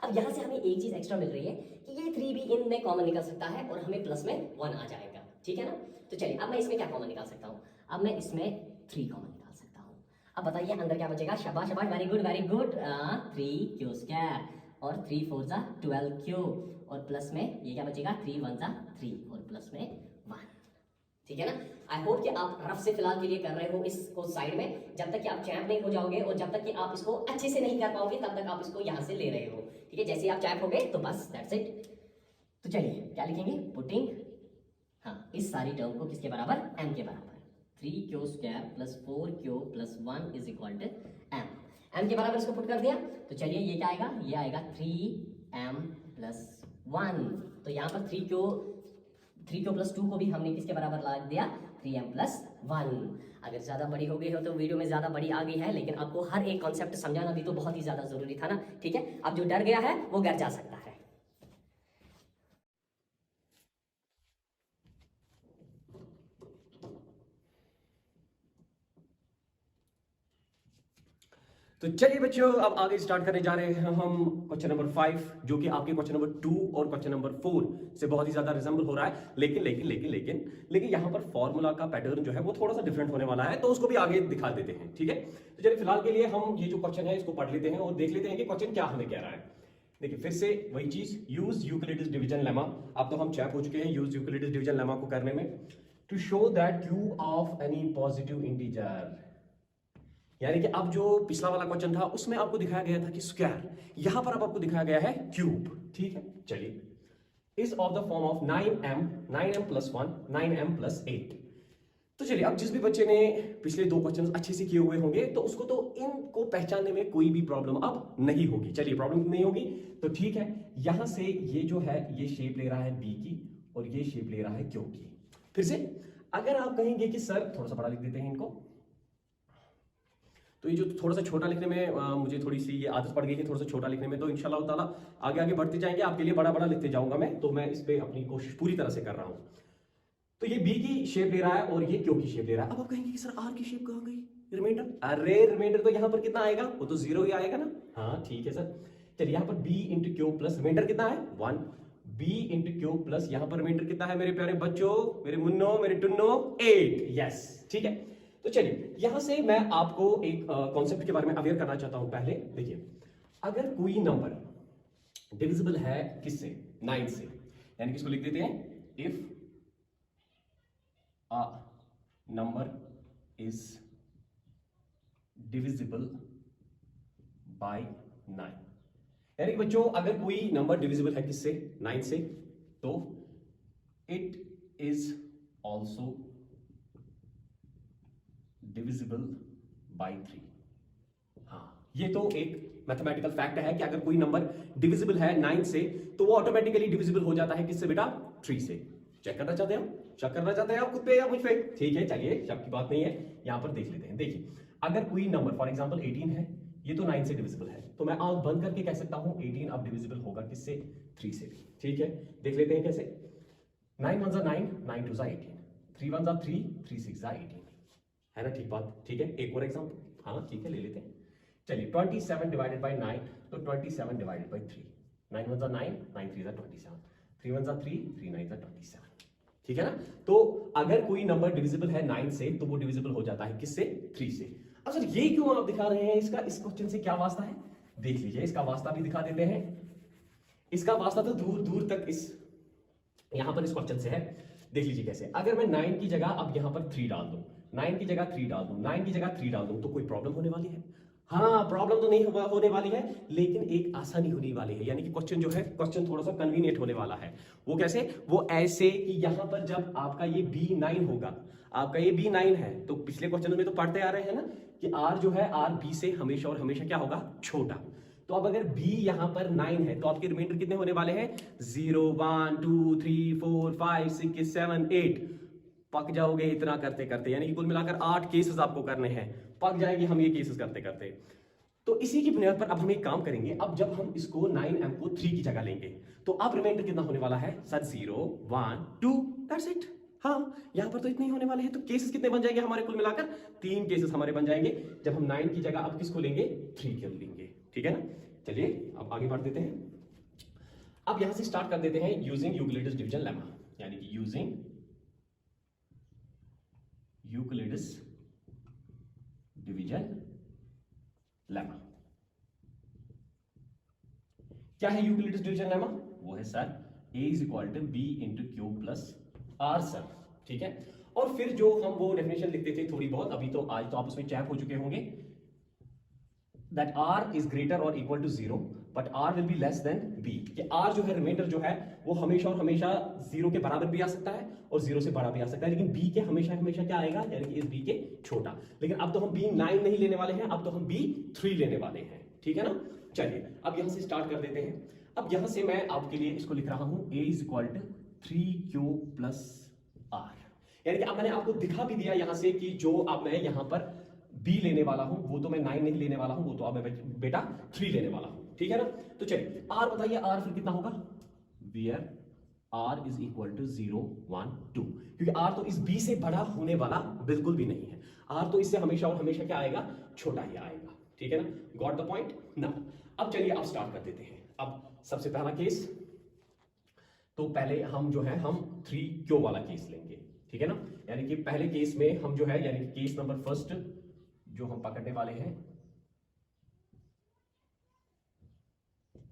अब यहाँ से हमें एक चीज एक्स्ट्रा मिल रही है कि ये 3 भी इनमें कॉमन निकल सकता है और हमें प्लस में 1 आ जाएगा, ठीक है ना। तो चलिए अब मैं इसमें क्या कॉमन निकाल सकता हूँ, अब मैं इसमें 3 कॉमन निकाल सकता हूँ। अब बताइए अंदर क्या बचेगा, शाबाश शाबाश, वेरी गुड 3q² और 3 4 12q, और प्लस में ये क्या बचेगा, 3 1 3 और प्लस में 1, ठीक है ना। आई होप कि आप रफ से फिलहाल के लिए कर रहे हो इसको साइड में, जब तक कि आप चैप नहीं हो जाओगे और जब तक कि आप इसको अच्छे से नहीं कर पाओगे तब तक आप इसको यहाँ से ले रहे हो, ठीक है। जैसे ही आप चैप हो गए तो बस दैट्स इट। तो चलिए क्या लिखेंगे, पुटिंग, हाँ इस सारी टर्म को किसके बराबर, m के बराबर, 3q² plus 4q plus 1 is equal to m के बराबर इसको पुट कर दिया। तो चलिए ये क्या आएगा, ये आएगा 3m प्लस 1। तो यहाँ पर 3q प्लस 2 को भी हमने किसके बराबर ला दिया, 3m प्लस 1। अगर ज़्यादा बड़ी हो गई हो तो वीडियो में ज़्यादा बड़ी आ गई है, लेकिन आपको हर एक कॉन्सेप्ट समझाना भी तो बहुत ही ज़्यादा ज़रूरी था ना, ठीक है। अब जो डर गया है वो घर जा सकता है। तो चलिए बच्चों, अब आगे स्टार्ट करने जा रहे हैं हम क्वेश्चन नंबर 5, जो कि आपके क्वेश्चन नंबर 2 और क्वेश्चन नंबर 4 से बहुत ही ज्यादा रिजेंबल हो रहा है। लेकिन यहाँ पर फॉर्मूला का पैटर्न जो है वो थोड़ा सा डिफरेंट होने वाला है, तो उसको भी आगे दिखा देते हैं, ठीक है। तो चलिए फिलहाल के लिए हम ये जो क्वेश्चन है इसको पढ़ लेते हैं और देख लेते हैं कि क्वेश्चन क्या हमें कह रहा है। देखिए फिर से वही चीज, यूज यूक्लिडिस डिवीजन लेमा। अब तो हम चैप हो चुके हैं यूज यूक्लिडिस डिवीजन लेमा को करने में। To show that cube of any positive integer, यानी कि अब जो पिछला वाला क्वेश्चन था उसमें आपको दिखाया गया था कि स्क्वायर, यहां पर अब आपको दिखाया गया है क्यूब, ठीक है। चलिए is of the form of 9m plus 1, 9m plus 8। तो चलिए, अब जिस भी बच्चे ने पिछले 2 क्वेश्चन अच्छे से किए हुए होंगे तो उसको तो इनको पहचानने में कोई भी प्रॉब्लम अब नहीं होगी। चलिए, प्रॉब्लम नहीं होगी तो ठीक है। यहां से ये जो है ये शेप ले रहा है बी की और ये शेप ले रहा है क्यू की। फिर से अगर आप कहेंगे कि सर थोड़ा सा बड़ा लिख देते हैं इनको, तो ये जो थोड़ा सा छोटा लिखने में मुझे थोड़ी सी ये आदत पड़ गई है थोड़ा सा छोटा लिखने में, तो इंशाल्लाह ताला आगे आगे बढ़ते जाएंगे, आपके लिए बड़ा बड़ा लिखते जाऊंगा मैं। तो मैं इस पे अपनी कोशिश पूरी तरह से कर रहा हूं। तो ये बी की शेप ले रहा है और ये क्यू की शेप ले रहा है। अब आप कहेंगे कि सर आर की शेप कहां गई, रिमाइंडर? अरे रिमाइंडर तो यहां पर कितना आएगा, वो तो 0 ही आएगा ना। हाँ ठीक है सर। चलिए, यहां पर b into q plus remainder कितना है 1, b इंटू क्यू प्लस यहां पर रिमाइंडर कितना है मेरे प्यारे बच्चों, मेरे मुन्नो, मेरे टुन्नो, 8। यस, ठीक है। तो चलिए, यहां से मैं आपको एक कॉन्सेप्ट के बारे में अवेयर करना चाहता हूं। पहले देखिए, अगर कोई नंबर डिविजिबल है किससे, 9 से, यानी किसको लिख देते हैं, if a number is divisible by 9, यानी कि बच्चों अगर कोई नंबर डिविजिबल है किससे, 9 से, तो it is also divisible by 3। हाँ, ये तो एक मैथमेटिकल फैक्ट है कि अगर कोई नंबर डिविजिबल है 9 से तो वो ऑटोमेटिकली डिविजिबल हो जाता है किससे बेटा, 3 से। चेक करना चाहते हैं, चेक करना चाहते हैं आप खुद पे या मुझ पे? ठीक है, चलिए, शक की बात नहीं है, यहां पर देख लेते हैं। देखिए, अगर कोई नंबर फॉर एग्जांपल 18 है, ये तो 9 से डिविजिबल है, तो मैं आंख बंद करके कह सकता हूं 18 अब डिविजिबल होगा किससे, 3 से भी। ठीक है, देख लेते हैं कैसे। 9 1 9, 9 2 18, 3 1 3, 3 6 18, है ना? ठीक बात, ठीक है। एक और एग्जांपल, हाँ ठीक है, ले लेते हैं। चलिए, 27 डिवाइडेड बाय 9, तो 27 डिवाइडेड बाय 3, 9 1 9, 9 3 27, 3 1 3, 3 9 27, ठीक है ना? तो अगर कोई नंबर डिविजिबल है 9 से तो वो डिविजिबल हो जाता है किससे, 3 से। अब सर ये क्यों आप दिखा रहे हैं, इसका इस क्वेश्चन से क्या वास्ता है, देख लीजिए। इसका वास्ता भी दिखा देते हैं। इसका वास्ता तो दूर दूर तक इस यहां पर इस क्वेश्चन से है। देख लीजिए कैसे। अगर मैं 9 की जगह अब यहां पर 3 डाल दूं, 9 की जगह 3 डाल दूं, 9 की जगह 3 डाल दूं, तो कोई प्रॉब्लम होने वाली है? हाँ, प्रॉब्लम तो नहीं होने वाली है, लेकिन एक आसानी होने वाली है। यानी कि क्वेश्चन जो है, क्वेश्चन थोड़ा सा कन्वीनियंट होने वाला है। वो कैसे? वो ऐसे कि यहां पर जब आपका ये B9 होगा, आपका ये B9 है, तो पिछले क्वेश्चन में तो पढ़ते आ रहे हैं ना कि R जो है R B से हमेशा और हमेशा क्या होगा, छोटा। तो अब अगर B यहां पर 9 है तो आपके रिमाइंडर कितने होने वाले हैं, 0 1 2 3 4 5 6 7 8। पक जाओगे इतना करते करते, यानी कि कुल मिलाकर 8 केसेस आपको करने हैं, पक जाएंगे हम ये केसेस करते करते। तो इसी की बुनियाद पर अब हम एक काम करेंगे। अब जब हम इसको 9m को 3 की जगह लेंगे तो अब रिमाइंडर कितना होने वाला है सर, 0 1 2, दैट्स इट। हाँ, यहां पर तो इतने ही होने वाले हैं। तो केसेस कितने बन जाएंगे हमारे, कुल मिलाकर 3 केसेस हमारे बन जाएंगे जब हम 9 की जगह अब किसको लेंगे, 3 को लेंगे। ठीक है ना? चलिए अब आगे बढ़ देते हैं। अब यहां से स्टार्ट कर देते हैं यूजिंग यूक्लिडियस डिवीजन लेमा, यानी कि यूजिंग यूक्लिडियस डिवीजन लेमा। क्या है यूक्लिडियस डिवीजन लेमा? वो है sir a is equal to b into q plus r sir. ठीक है, और फिर जो हम वो डेफिनेशन लिखते थे थोड़ी बहुत, अभी तो आज तो आप उसमें चैप हो चुके होंगे, दैट r इज ग्रेटर और equal to 0 but r will be less than b। कि r जो है रिमाइंडर जो है वो हमेशा और हमेशा 0 के बराबर भी आ सकता है और 0 से बड़ा भी आ सकता है, लेकिन b के हमेशा हमेशा क्या आएगा, यानी कि इस b के छोटा। लेकिन अब तो हम b9 नहीं लेने वाले हैं, अब तो हम b3 लेने वाले हैं। ठीक है ना? चलिए अब यहां से स्टार्ट कर देते हैं। अब यहां से मैं आपके लिए इसको लिख रहा हूं a is equal to 3q plus r, यानी कि अब मैंने आपको दिखा भी दिया यहां से कि जो अब मैं यहां पर b लेने वाला हूं वो तो मैं 9 नहीं लेने वाला हूं, वो तो अब मैं बेटा 3 लेने वाला हूं। ठीक है ना? तो चलिए r बताइए, r फिर कितना होगा, where r is equal to 0 1 2, क्योंकि r तो इस b से बड़ा होने वाला बिल्कुल भी नहीं है, r तो इससे हमेशा और हमेशा क्या आएगा, छोटा ही आएगा। ठीक है ना? गॉट द पॉइंट ना? अब चलिए आप स्टार्ट कर देते हैं। अब सबसे पहला केस, तो पहले हम जो है हम 3q वाला केस लेंगे। ठीक है ना? यानी कि पहले केस में हम जो है, यानी कि केस नंबर फर्स्ट जो हम पकड़ने वाले हैं,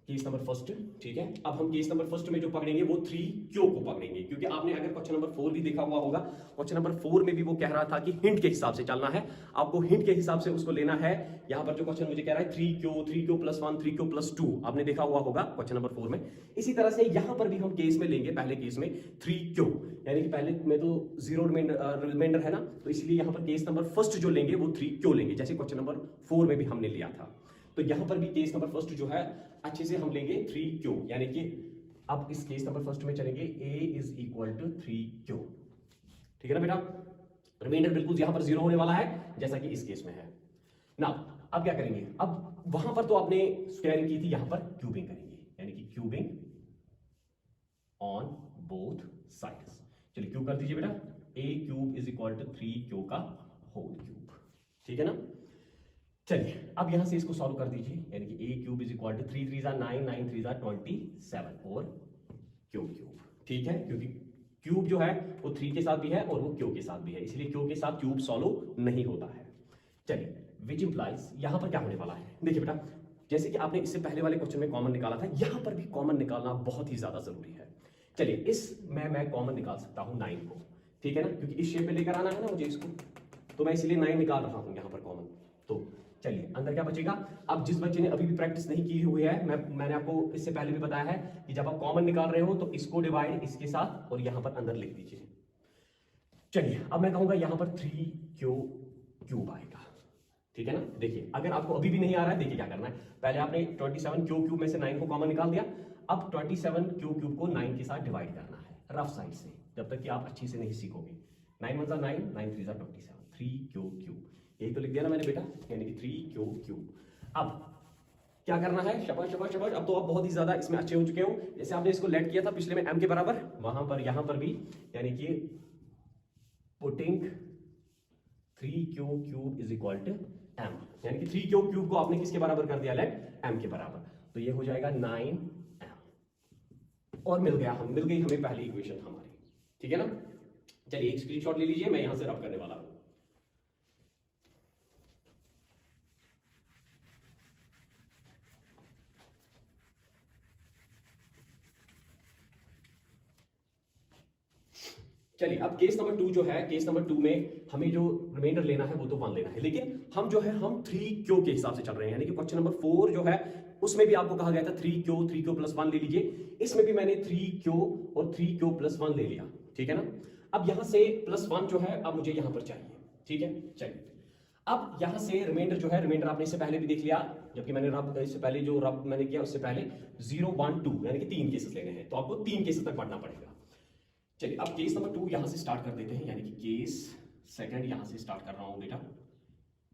केस नंबर फर्स्ट, ठीक है। अब हम केस नंबर फर्स्ट में जो पकड़ेंगे वो 3Q को पकड़ेंगे, क्योंकि आपने अगर क्वेश्चन नंबर 4 भी देखा हुआ होगा, क्वेश्चन नंबर 4 में भी वो कह रहा था कि हिंट के हिसाब से चलना है, आपको हिंट के हिसाब से उसको लेना है। यहां पर जो क्वेश्चन मुझे कह रहा है 3Q+1 3Q+2, आपने देखा हुआ होगा क्वेश्चन नंबर 4 में। इसी तरह से यहां पर भी हम केस में लेंगे, पहले केस में 3Q, यानी कि पहले में तो 0 रिमाइंडर है ना, तो इसलिए यहां पर केस नंबर फर्स्ट जो लेंगे वो 3Q लेंगे, जैसे क्वेश्चन नंबर 4 में भी हमने लिया था। तो यहां पर भी केस नंबर फर्स्ट जो है अच्छे से हम लेंगे 3Q, यानी कि अब इस केस नंबर फर्स्ट में चलेंगे A = 3Q, ठीक है ना बेटा। रिमाइंडर बिल्कुल यहां पर 0 होने वाला है, जैसा कि इस केस में है ना। अब क्या करेंगे, अब वहां पर तो आपने स्क्वायरिंग की थी, यहां पर क्यूबिंग करेंगे, यानी कि क्यूबिंग ऑन बोथ साइड्स। चलिए क्यूब कर दीजिए बेटा, A³ = 3Q का होल क्यूब, ठीक है ना। चलिए अब यहां से इसको सॉल्व कर दीजिए, यानी कि A³ = 3 3 9 9 3 27 और क्यूब, ठीक है, क्योंकि क्यूब जो है वो 3 के साथ भी है और वो क्यू के साथ भी है, इसलिए क्यू के साथ क्यूब सॉल्व नहीं होता है। चलिए विच इंप्लाइज यहां पर क्या होने वाला है, देखिए बेटा, जैसे कि आपने इससे पहले वाले क्वेश्चन में कॉमन निकाला था, यहां पर भी कॉमन निकालना बहुत ही ज्यादा जरूरी है। चलिए इसमें मैं कॉमन निकाल सकता हूं 9 को, ठीक है ना, क्योंकि इस शेप में लेकर आना है ना मुझे इसको, तो मैं इसलिए 9 निकाल रहा हूं यहां पर कॉमन। तो चलिए अंदर क्या बचेगा। अब जिस बच्चे ने अभी भी प्रैक्टिस नहीं की हुई है, मैंने आपको इससे पहले भी बताया है कि जब आप कॉमन निकाल रहे हो तो इसको डिवाइड इसके साथ और यहां पर अंदर लिख दीजिए। चलिए अब मैं कहूंगा यहां पर 3Q³ आएगा, ठीक है ना। देखिए अगर आपको अभी भी नहीं आ रहा है, देखिए क्या करना है, पहले आपने 27Q³ में से 9 को कॉमन निकाल दिया, अब 27Q³ को 9 के साथ डिवाइड करना है रफ साइड से, जब तक कि आप अच्छी से नहीं सीखोगे। 9 1 9 9 3 27, 3Q³, यही तो लिख दिया ना मैंने बेटा, यानी कि 3Q³। अब क्या करना है, शाबाश शाबाश शाबाश, अब तो आप बहुत ही ज्यादा इसमें अच्छे हो चुके हो। जैसे आपने इसको लेट किया था पिछले में m के बराबर, वहां पर यहां पर भी, यानी कि पुटिंग 3Q³ = m, यानी कि 3Q³ को आपने किसके बराबर कर दिया, लेट m के बराबर, तो ये हो जाएगा 9m, और मिल गई हमें पहली इक्वेशन हमारी, ठीक है ना। चलिए एक स्क्रीनशॉट ले लीजिए, मैं यहां से रब करने वाला हूं। चलिए अब केस नंबर 2 जो है, केस नंबर 2 में हमें जो रिमाइंडर लेना है वो तो 1 लेना है, लेकिन हम जो है हम 3Q के हिसाब से चल रहे हैं, यानी कि क्वेश्चन नंबर 4 जो है उसमें भी आपको कहा गया था 3Q+1 ले लीजिए, इसमें भी मैंने 3Q और 3Q+1 ले लिया, ठीक है ना। अब यहां से +1 जो है अब मुझे यहां पर चाहिए, ठीक है। चलिए अब यहां से रिमाइंडर जो है, रिमाइंडर आपने इससे पहले भी देख लिया, जबकि मैंने रब इससे पहले जो रब मैंने किया उससे पहले 0 1 2 यानी कि 3 केसेस लेने हैं, तो आपको 3 केसेस तक पढ़ना पड़ेगा। चलिए अब केस नंबर 2 यहां से स्टार्ट कर देते हैं, यानी कि केस सेकंड यहां से स्टार्ट कर रहा हूं बेटा।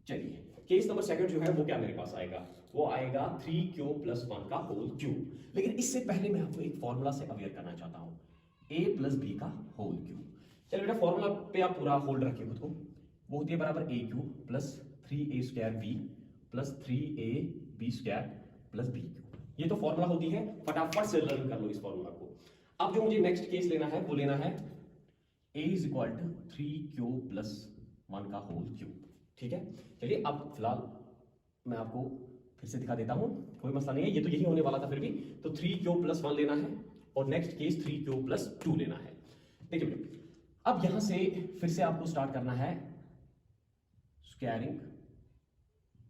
चलिए केस नंबर सेकंड जो है वो क्या मेरे पास आएगा, वो आएगा 3Q+1 का होल क्यूब। लेकिन इससे पहले मैं आपको एक फॉर्मूला से अवेयर करना चाहता हूं, A+B का होल क्यूब। चलिए बेटा फॉर्मूला पे आप पूरा होल्ड रखिए खुद को, वो होती है बराबर A³ + 3A² B + 3AB² + B³। ये तो फॉर्मूला होती है, फटाफट से लर्न कर लो इस फॉर्मूला को। अब जो मुझे नेक्स्ट केस लेना है वो लेना है A = 3Q+1 का होल क्यूब, ठीक है। चलिए अब फिलहाल मैं आपको फिर से दिखा देता हूं, कोई मसला नहीं है, ये तो यही होने वाला था फिर भी। तो 3Q+1 लेना है और नेक्स्ट केस 3Q+2 लेना है। देखिए बेटा अब यहां से फिर से आपको स्टार्ट करना है स्क्वायरिंग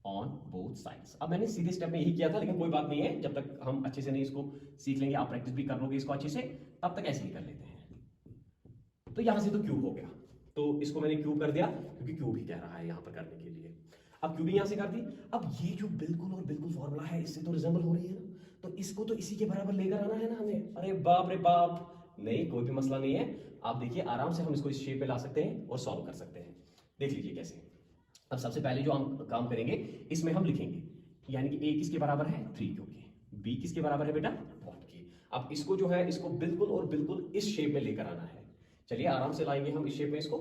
ऑन बोथ साइड्स। अब मैंने सीधे स्टेप में यही किया था, लेकिन कोई बात नहीं है, जब तक हम अच्छे से नहीं इसको सीख लेंगे, आप प्रैक्टिस भी कर लोगे इसको अच्छे से, तब तक ऐसे ही कर लेते हैं। तो यहां से तो क्यूब हो गया, तो इसको मैंने क्यूब कर दिया क्योंकि क्यूब ही कह रहा है यहां पर करने के लिए। अब क्यूबिंग यहां से कर दी। अब ये जो बिल्कुल और बिल्कुल फॉर्मूला है इससे तो रिजेंबल हो रही है ना, तो इसको तो इसी के बराबर लेकर आना है ना हमें। अरे बाप रे बाप, नहीं कोई भी मसला नहीं है, आप देखिए आराम से हम इसको इस शेप पे ला सकते हैं और सॉल्व कर सकते हैं। देख लीजिए कैसे। अब सबसे पहले जो हम काम करेंगे इसमें हम लिखेंगे, यानी कि A किसके बराबर है 3Q के, B किसके बराबर है बेटा 1 के। अब इसको जो है इसको बिल्कुल और बिल्कुल इस शेप में लेकर आना है। चलिए आराम से लाएंगे हम इस शेप में इसको।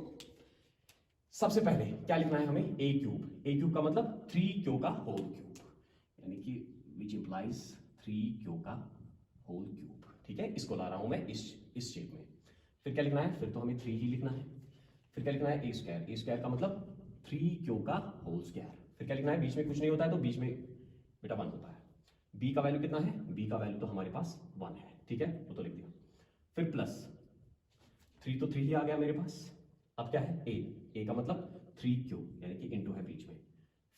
सबसे पहले क्या लिखना है हमें, A³ का मतलब 3Q का होल क्यूब, यानी कि विच इंप्लाइज 3Q का होल क्यूब, ठीक है। इसको ला रहा हूं मैं इस शेप में। फिर क्या लिखना है, फिर तो हमें 3 ही लिखना है। फिर क्या लिखना है A² का मतलब 3Q का होल स्क्वायर। फिर क्या लिखना है, बीच में कुछ नहीं होता है तो बीच में बेटा 1 होता है। बी का वैल्यू कितना है, बी का वैल्यू तो हमारे पास 1 है, ठीक है, वो तो लिख दिया। फिर प्लस 3 तो 3 ही आ गया मेरे पास। अब क्या है, ए का मतलब 3 क्यूब यानी कि इंटू है बीच में।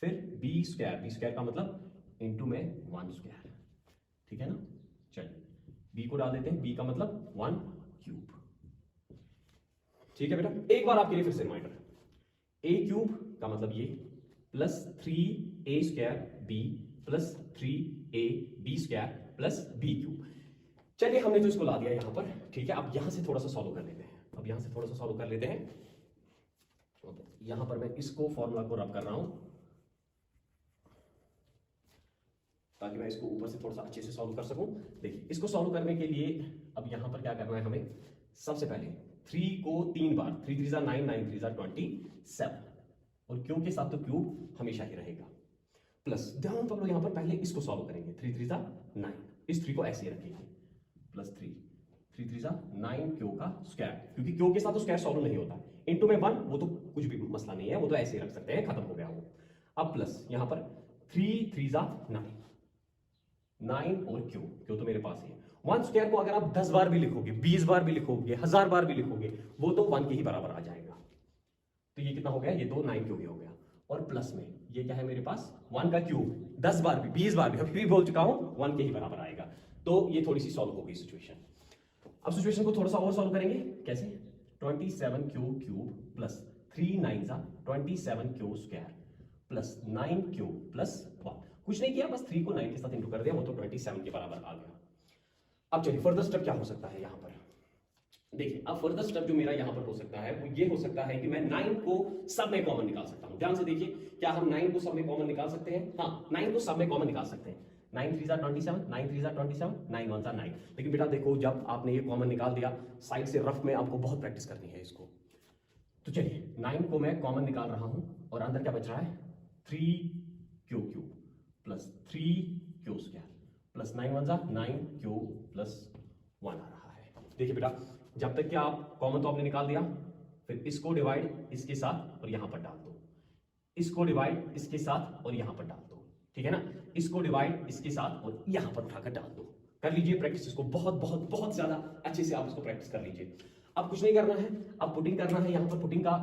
फिर बी स्क्वायर का मतलब इंटू में 1 स्क्वायर, ठीक है ना। चलिए बी को डाल देते हैं, बी का मतलब 1 क्यूब, ठीक है बेटा। एक बार आपके लिए फिर से रिमाइंडर, ए क्यूब का मतलब ये plus 3a square b plus 3a b square plus b cube. चलिए हमने तो इसको ला दिया यहां पर, ठीक है। अब यहां से थोड़ा सा सॉल्व कर लेते हैं, अब यहां से थोड़ा सा सॉल्व कर लेते हैं। यहां पर मैं इसको फॉर्मूला को रब कर रहा हूं ताकि मैं इसको ऊपर से थोड़ा सा अच्छे से सॉल्व कर सकूं। देखिए इसको सॉल्व करने के लिए अब यहां पर क्या करना है हमें, सबसे पहले 3 को 3 बार, 3 3 9 9 3 27, और क्यूब के साथ तो क्यूब हमेशा ही रहेगा। प्लस ध्यान पकड़ो यहां पर पहले इसको सॉल्व करेंगे, 3 3 9, इस 3 को ऐसे ही रखेंगे, प्लस 3 3 3 9 क्यू का स्क्वायर, क्योंकि क्यू के साथ तो स्क्वायर सॉल्व नहीं होता। इनटू में 1, वो तो कुछ भी मसला नहीं है, वो तो ऐसे ही रख सकते हैं, खत्म हो गया वो। अब प्लस यहां पर 3 3 9 और क्यू तो मेरे पास ही है। 1 स्क्वायर को अगर आप 10 बार भी लिखोगे, 20 बार भी लिखोगे, 1000 बार भी लिखोगे, वो तो 1 के ही बराबर आ जाएगा। तो ये कितना हो गया, ये तो 9 क्यूब ही हो गया। और प्लस में ये क्या है मेरे पास, 1 का क्यूब 10 बार भी 20 बार भी, अभी भी बोल चुका हूं 1 के ही बराबर आएगा। तो ये थोड़ी सी सॉल्व हो गई सिचुएशन। अब सिचुएशन को थोड़ा सा और सॉल्व करेंगे, कैसे, 27 cube plus 3 9 27 cube square plus 9 cube plus 1, कुछ नहीं किया, बस 3 को 9 के साथ इंटू कर दिया, वो तो 27 के बराबर आ गया। अब चलिए फर्दर स्टेप क्या हो सकता है यहां पर, देखिए अब फर्दर स्टेप जो मेरा यहां पर हो सकता है वो ये हो सकता है कि मैं 9 को सब में कॉमन निकाल सकता हूं। ध्यान से देखिए, क्या हम 9 को सब में कॉमन निकाल सकते हैं, हाँ 9 को सब में कॉमन निकाल सकते हैं। 9 3 27, 9 3 27, 9 1 9। लेकिन बेटा देखो, जब आपने ये कॉमन निकाल दिया, साइड से रफ में आपको बहुत प्रैक्टिस करनी है इसको। तो चलिए 9 को मैं कॉमन निकाल रहा हूं, और अंदर क्या बच रहा है, 3 cube plus 3 q square plus 9 1 9 Q plus 1 आ रहा है। देखिए बेटा, जब तक कि आप कॉमन तो आपने निकाल दिया, फिर इसको डिवाइड इसके साथ और यहां पर डाल दो, इसको डिवाइड इसके साथ और यहां पर डाल दो, ठीक है ना। इसको डिवाइड इसके साथ और यहां पर उठाकर डाल दो। कर लीजिए प्रैक्टिस इसको, बहुत बहुत बहुत ज्यादा अच्छे से आप इसको प्रैक्टिस कर लीजिए। अब कुछ नहीं करना है, अब पुटिंग करना है। यहां पर पुटिंग का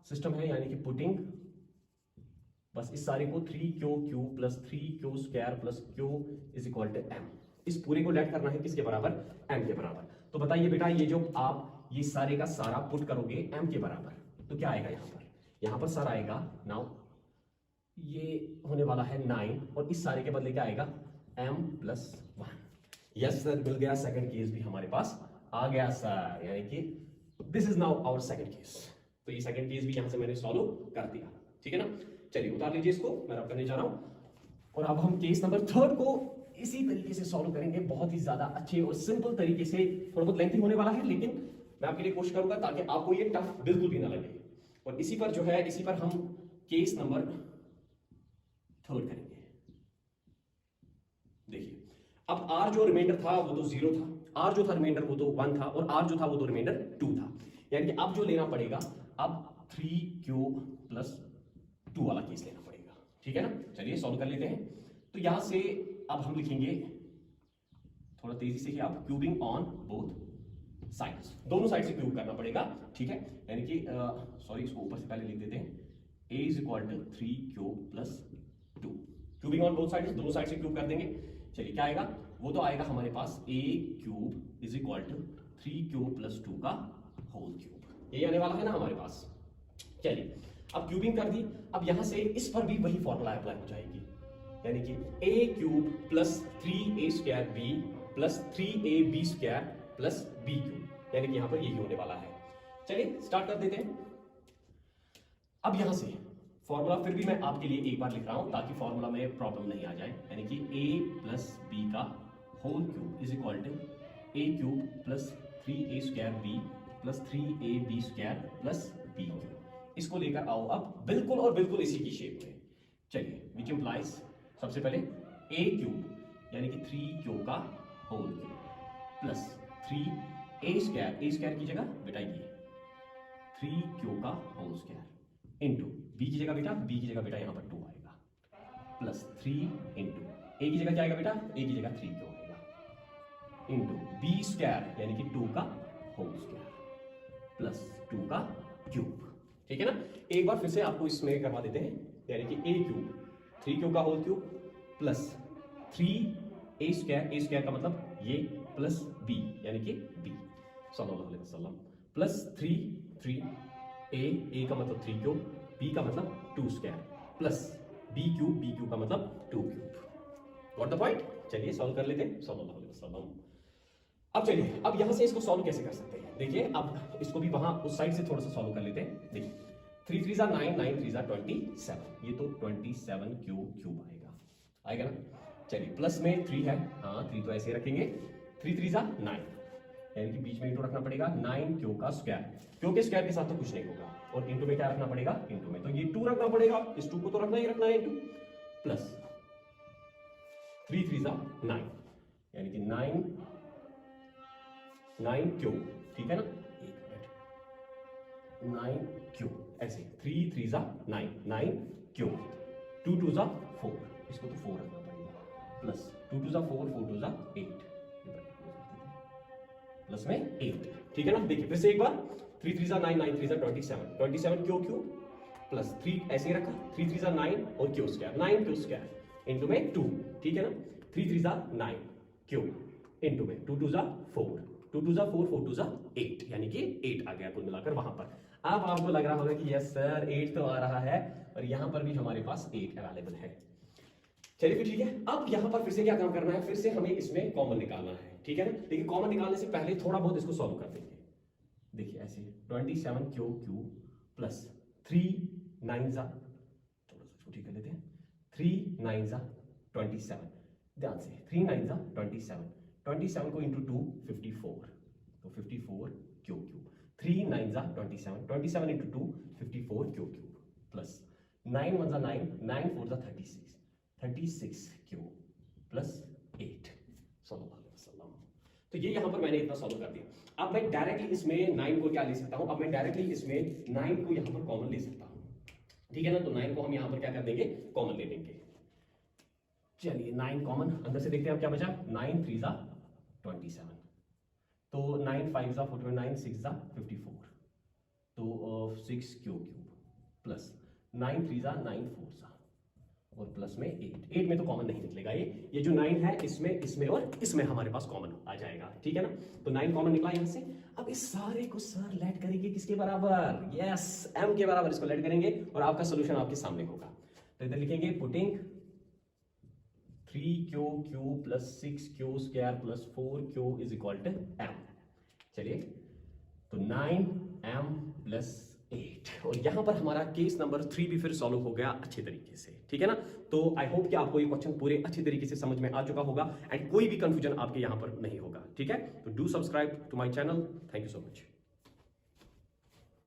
सिस्टम है, यानी कि पुटिंग, बस इस सारे को 3 q plus 3 q square plus q is equal to m, इस पूरे को लेट करना है किसके बराबर, एम के बराबर। तो बताइए बेटा, ये जो आप ये सारे का सारा पुट करोगे एम के बराबर, तो क्या आएगा यहां पर सारा आएगा, नाउ ये होने वाला है 9, और इस सारे के बदले क्या आएगा, m प्लस 1। यस सर, मिल गया, सेकंड केस भी हमारे पास आ गया सर, यानी कि this is now our second case. तो ये सेकंड केस भी यहां से मैंने सॉल्व कर दिया, ठीक है ना। चलिए उतार लीजिए इसको, मैं रब करने जा रहा हूं। और अब हम केस नंबर 3 को इसी तरीके से सॉल्व करेंगे, बहुत ही ज्यादा अच्छे और सिंपल तरीके से। थोड़ा बहुत लेंथी होने वाला है, लेकिन मैं आपके लिए कोशिश करूंगा ताकि आपको ये टफ बिल्कुल भी ना लगे। और इसी पर जो है, इसी पर हम केस नंबर 3 करेंगे। देखिए अब r जो रिमाइंडर था वो तो 0 था, r जो था रिमाइंडर वो तो 1 था, और r जो था वो तो रिमाइंडर 2 था। यानी कि अब जो लेना पड़ेगा, अब 3 क्यूब प्लस 2 वाला केस लेना पड़ेगा, ठीक है ना। चलिए सॉल्व कर लेते हैं। तो यहां से अब हम लिखेंगे, थोड़ा तेजी से ही आप, क्यूबिंग ऑन बोथ साइड्स, दोनों साइड से क्यूब करना पड़ेगा, ठीक है। यानी कि सॉरी, इसको ऊपर से पहले लिख देते हैं, a is equal to 3 cube plus 2, cubing on both sides, दोनों साइड से क्यूब कर देंगे। चलिए क्या आएगा, वो तो आएगा हमारे पास a cube is equal to 3 cube plus 2 का होल क्यूब, ये आने वाला है ना हमारे पास। चलिए अब क्यूबिंग कर दी, अब यहां से इस पर भी वही फॉर्मूला अप्लाई हो जाएगी, यानी कि a cube plus 3a square b plus 3ab square plus b cube, यानी कि यहां पर यही होने वाला है। चलिए स्टार्ट कर देते हैं। अब यहां से फॉर्मूला फिर भी मैं आपके लिए एक बार लिख रहा हूं ताकि फॉर्मूला में प्रॉब्लम नहीं आ जाए, यानी कि a प्लस b का whole cube is equal to a cube plus 3a square b plus 3ab square plus b cube. इसको लेकर आओ अब बिल्कुल और बिल्कुल इसी की शेप में। चलिए विच इंप्लाइज, सबसे पहले a क्यूब यानी कि 3 क्यू का whole cube plus 3a square की जगह बेटा ये 3 क्यू का होल स्क्वायर इंटू b की जगह बेटा, b की जगह बेटा यहां पर 2 आएगा, प्लस 3 इंटू ए की जगह क्या आएगा बेटा, ए की जगह 3 क्यों आएगा इंटू बी स्क्वायर यानी कि 2 का होल स्क्वायर प्लस 2 का क्यूब। ठीक है ना, एक बार फिर से आपको इसमें करवा देते हैं, यानी कि ए क्यूब 3 क्यूब का होल क्यूब प्लस 3 ए स्क्वायर का मतलब ये प्लस बी यानी कि बी सल्लल्लाहु अलैहि वसल्लम प्लस 3 ए का मतलब 3 क्यूब, बी का मतलब 2 स्क्वायर प्लस बी क्यूब का मतलब 2 क्यूब। Got the point. चलिए सॉल्व कर लेते हैं सल्लल्लाहु अलैहि वसल्लम। अब चलिए, अब यहां से इसको सॉल्व कैसे कर सकते हैं, देखिए अब इसको भी वहां उस साइड से थोड़ा सा सॉल्व कर लेते हैं। देखिए 3 3 9 9 3 27, ये तो 27 क्यूब आएगा ना। चलिए प्लस में 3 है, हाँ 3 तो ऐसे रखेंगे, 3 3 9 यानी कि बीच में इंटू रखना पड़ेगा 9 क्यू का स्क्वायर, क्योंकि स्क्वायर के साथ तो कुछ नहीं होगा, और इंटू में क्या रखना पड़ेगा, इंटू में तो ये 2 रखना पड़ेगा, इस 2 को तो रखना ही रखना है इंटू, प्लस 3 3 9 यानी कि 9 क्यू। ठीक है ना, एक मिनट, 9 क्यू ऐसे 3 3 9 क्यू, 2 2 4, इसको तो 4 रखना पड़ेगा, प्लस 2 2 4 4 2 8 प्लस में 8। ठीक है ना, देखिए फिर से एक बार 3 3 9 9 3 27 क्यू प्लस 3 ऐसे ही रखा, 3 3 9 और Q square 9 Q square into में 2। ठीक है ना, 3 3 9 क्यू इंटू में 2 2 4 2 2 4 4 2 8 यानी कि 8 आ गया कुल मिलाकर वहां पर। अब आपको लग रहा होगा कि यस सर 8 तो आ रहा है, और यहां पर भी हमारे पास 8 अवेलेबल है। चलिए फिर ठीक है, अब यहां पर फिर से क्या काम करना है, फिर से हमें इसमें कॉमन निकालना है। ठीक है ना, लेकिन कॉमन निकालने से पहले थोड़ा बहुत इसको सॉल्व कर देंगे। देखिए ऐसे 27 क्यू प्लस 3 9 थोड़ा सा छोटी कर लेते हैं, 3 9 27, ध्यान से 3 9 27 को इंटू 2 54, तो 54 Q 3 9 27 into 2 54 Q plus 9 1 9 9 4 36 Q plus 8 सल्लल्लाहु अलैहि वसल्लम। तो ये यहां पर मैंने इतना सॉल्व कर दिया। अब मैं डायरेक्टली इसमें 9 को क्या ले सकता हूं, अब मैं डायरेक्टली इसमें 9 को यहां पर कॉमन ले सकता हूं। ठीक है ना, तो 9 को हम यहां पर क्या कर देंगे, कॉमन ले लेंगे। चलिए 9 कॉमन, अंदर से देखते हैं अब क्या बचा, 9 3 27, तो 9 5 49 9 6 54, तो 6 क्यू प्लस 9 3 9 4 और प्लस में 8 में तो कॉमन नहीं निकलेगा, ये जो 9 है इसमें और इसमें हमारे पास कॉमन आ जाएगा। ठीक है ना, तो 9 कॉमन निकला यहां से। अब इस सारे को सर लेट करेंगे किसके बराबर, यस m के बराबर, इसको लेट करेंगे और आपका सोल्यूशन आपके सामने होगा। तो इधर लिखेंगे putting 3q plus 6q square plus 4q is equal to m। चलिए तो 9m प्लस 8, और यहां पर हमारा केस नंबर 3 भी फिर सॉल्व हो गया अच्छे तरीके से। ठीक है ना, तो आई होप कि आपको ये क्वेश्चन पूरे अच्छे तरीके से समझ में आ चुका होगा एंड कोई भी कंफ्यूजन आपके यहां पर नहीं होगा। ठीक है, तो do subscribe to my channel. Thank you so much.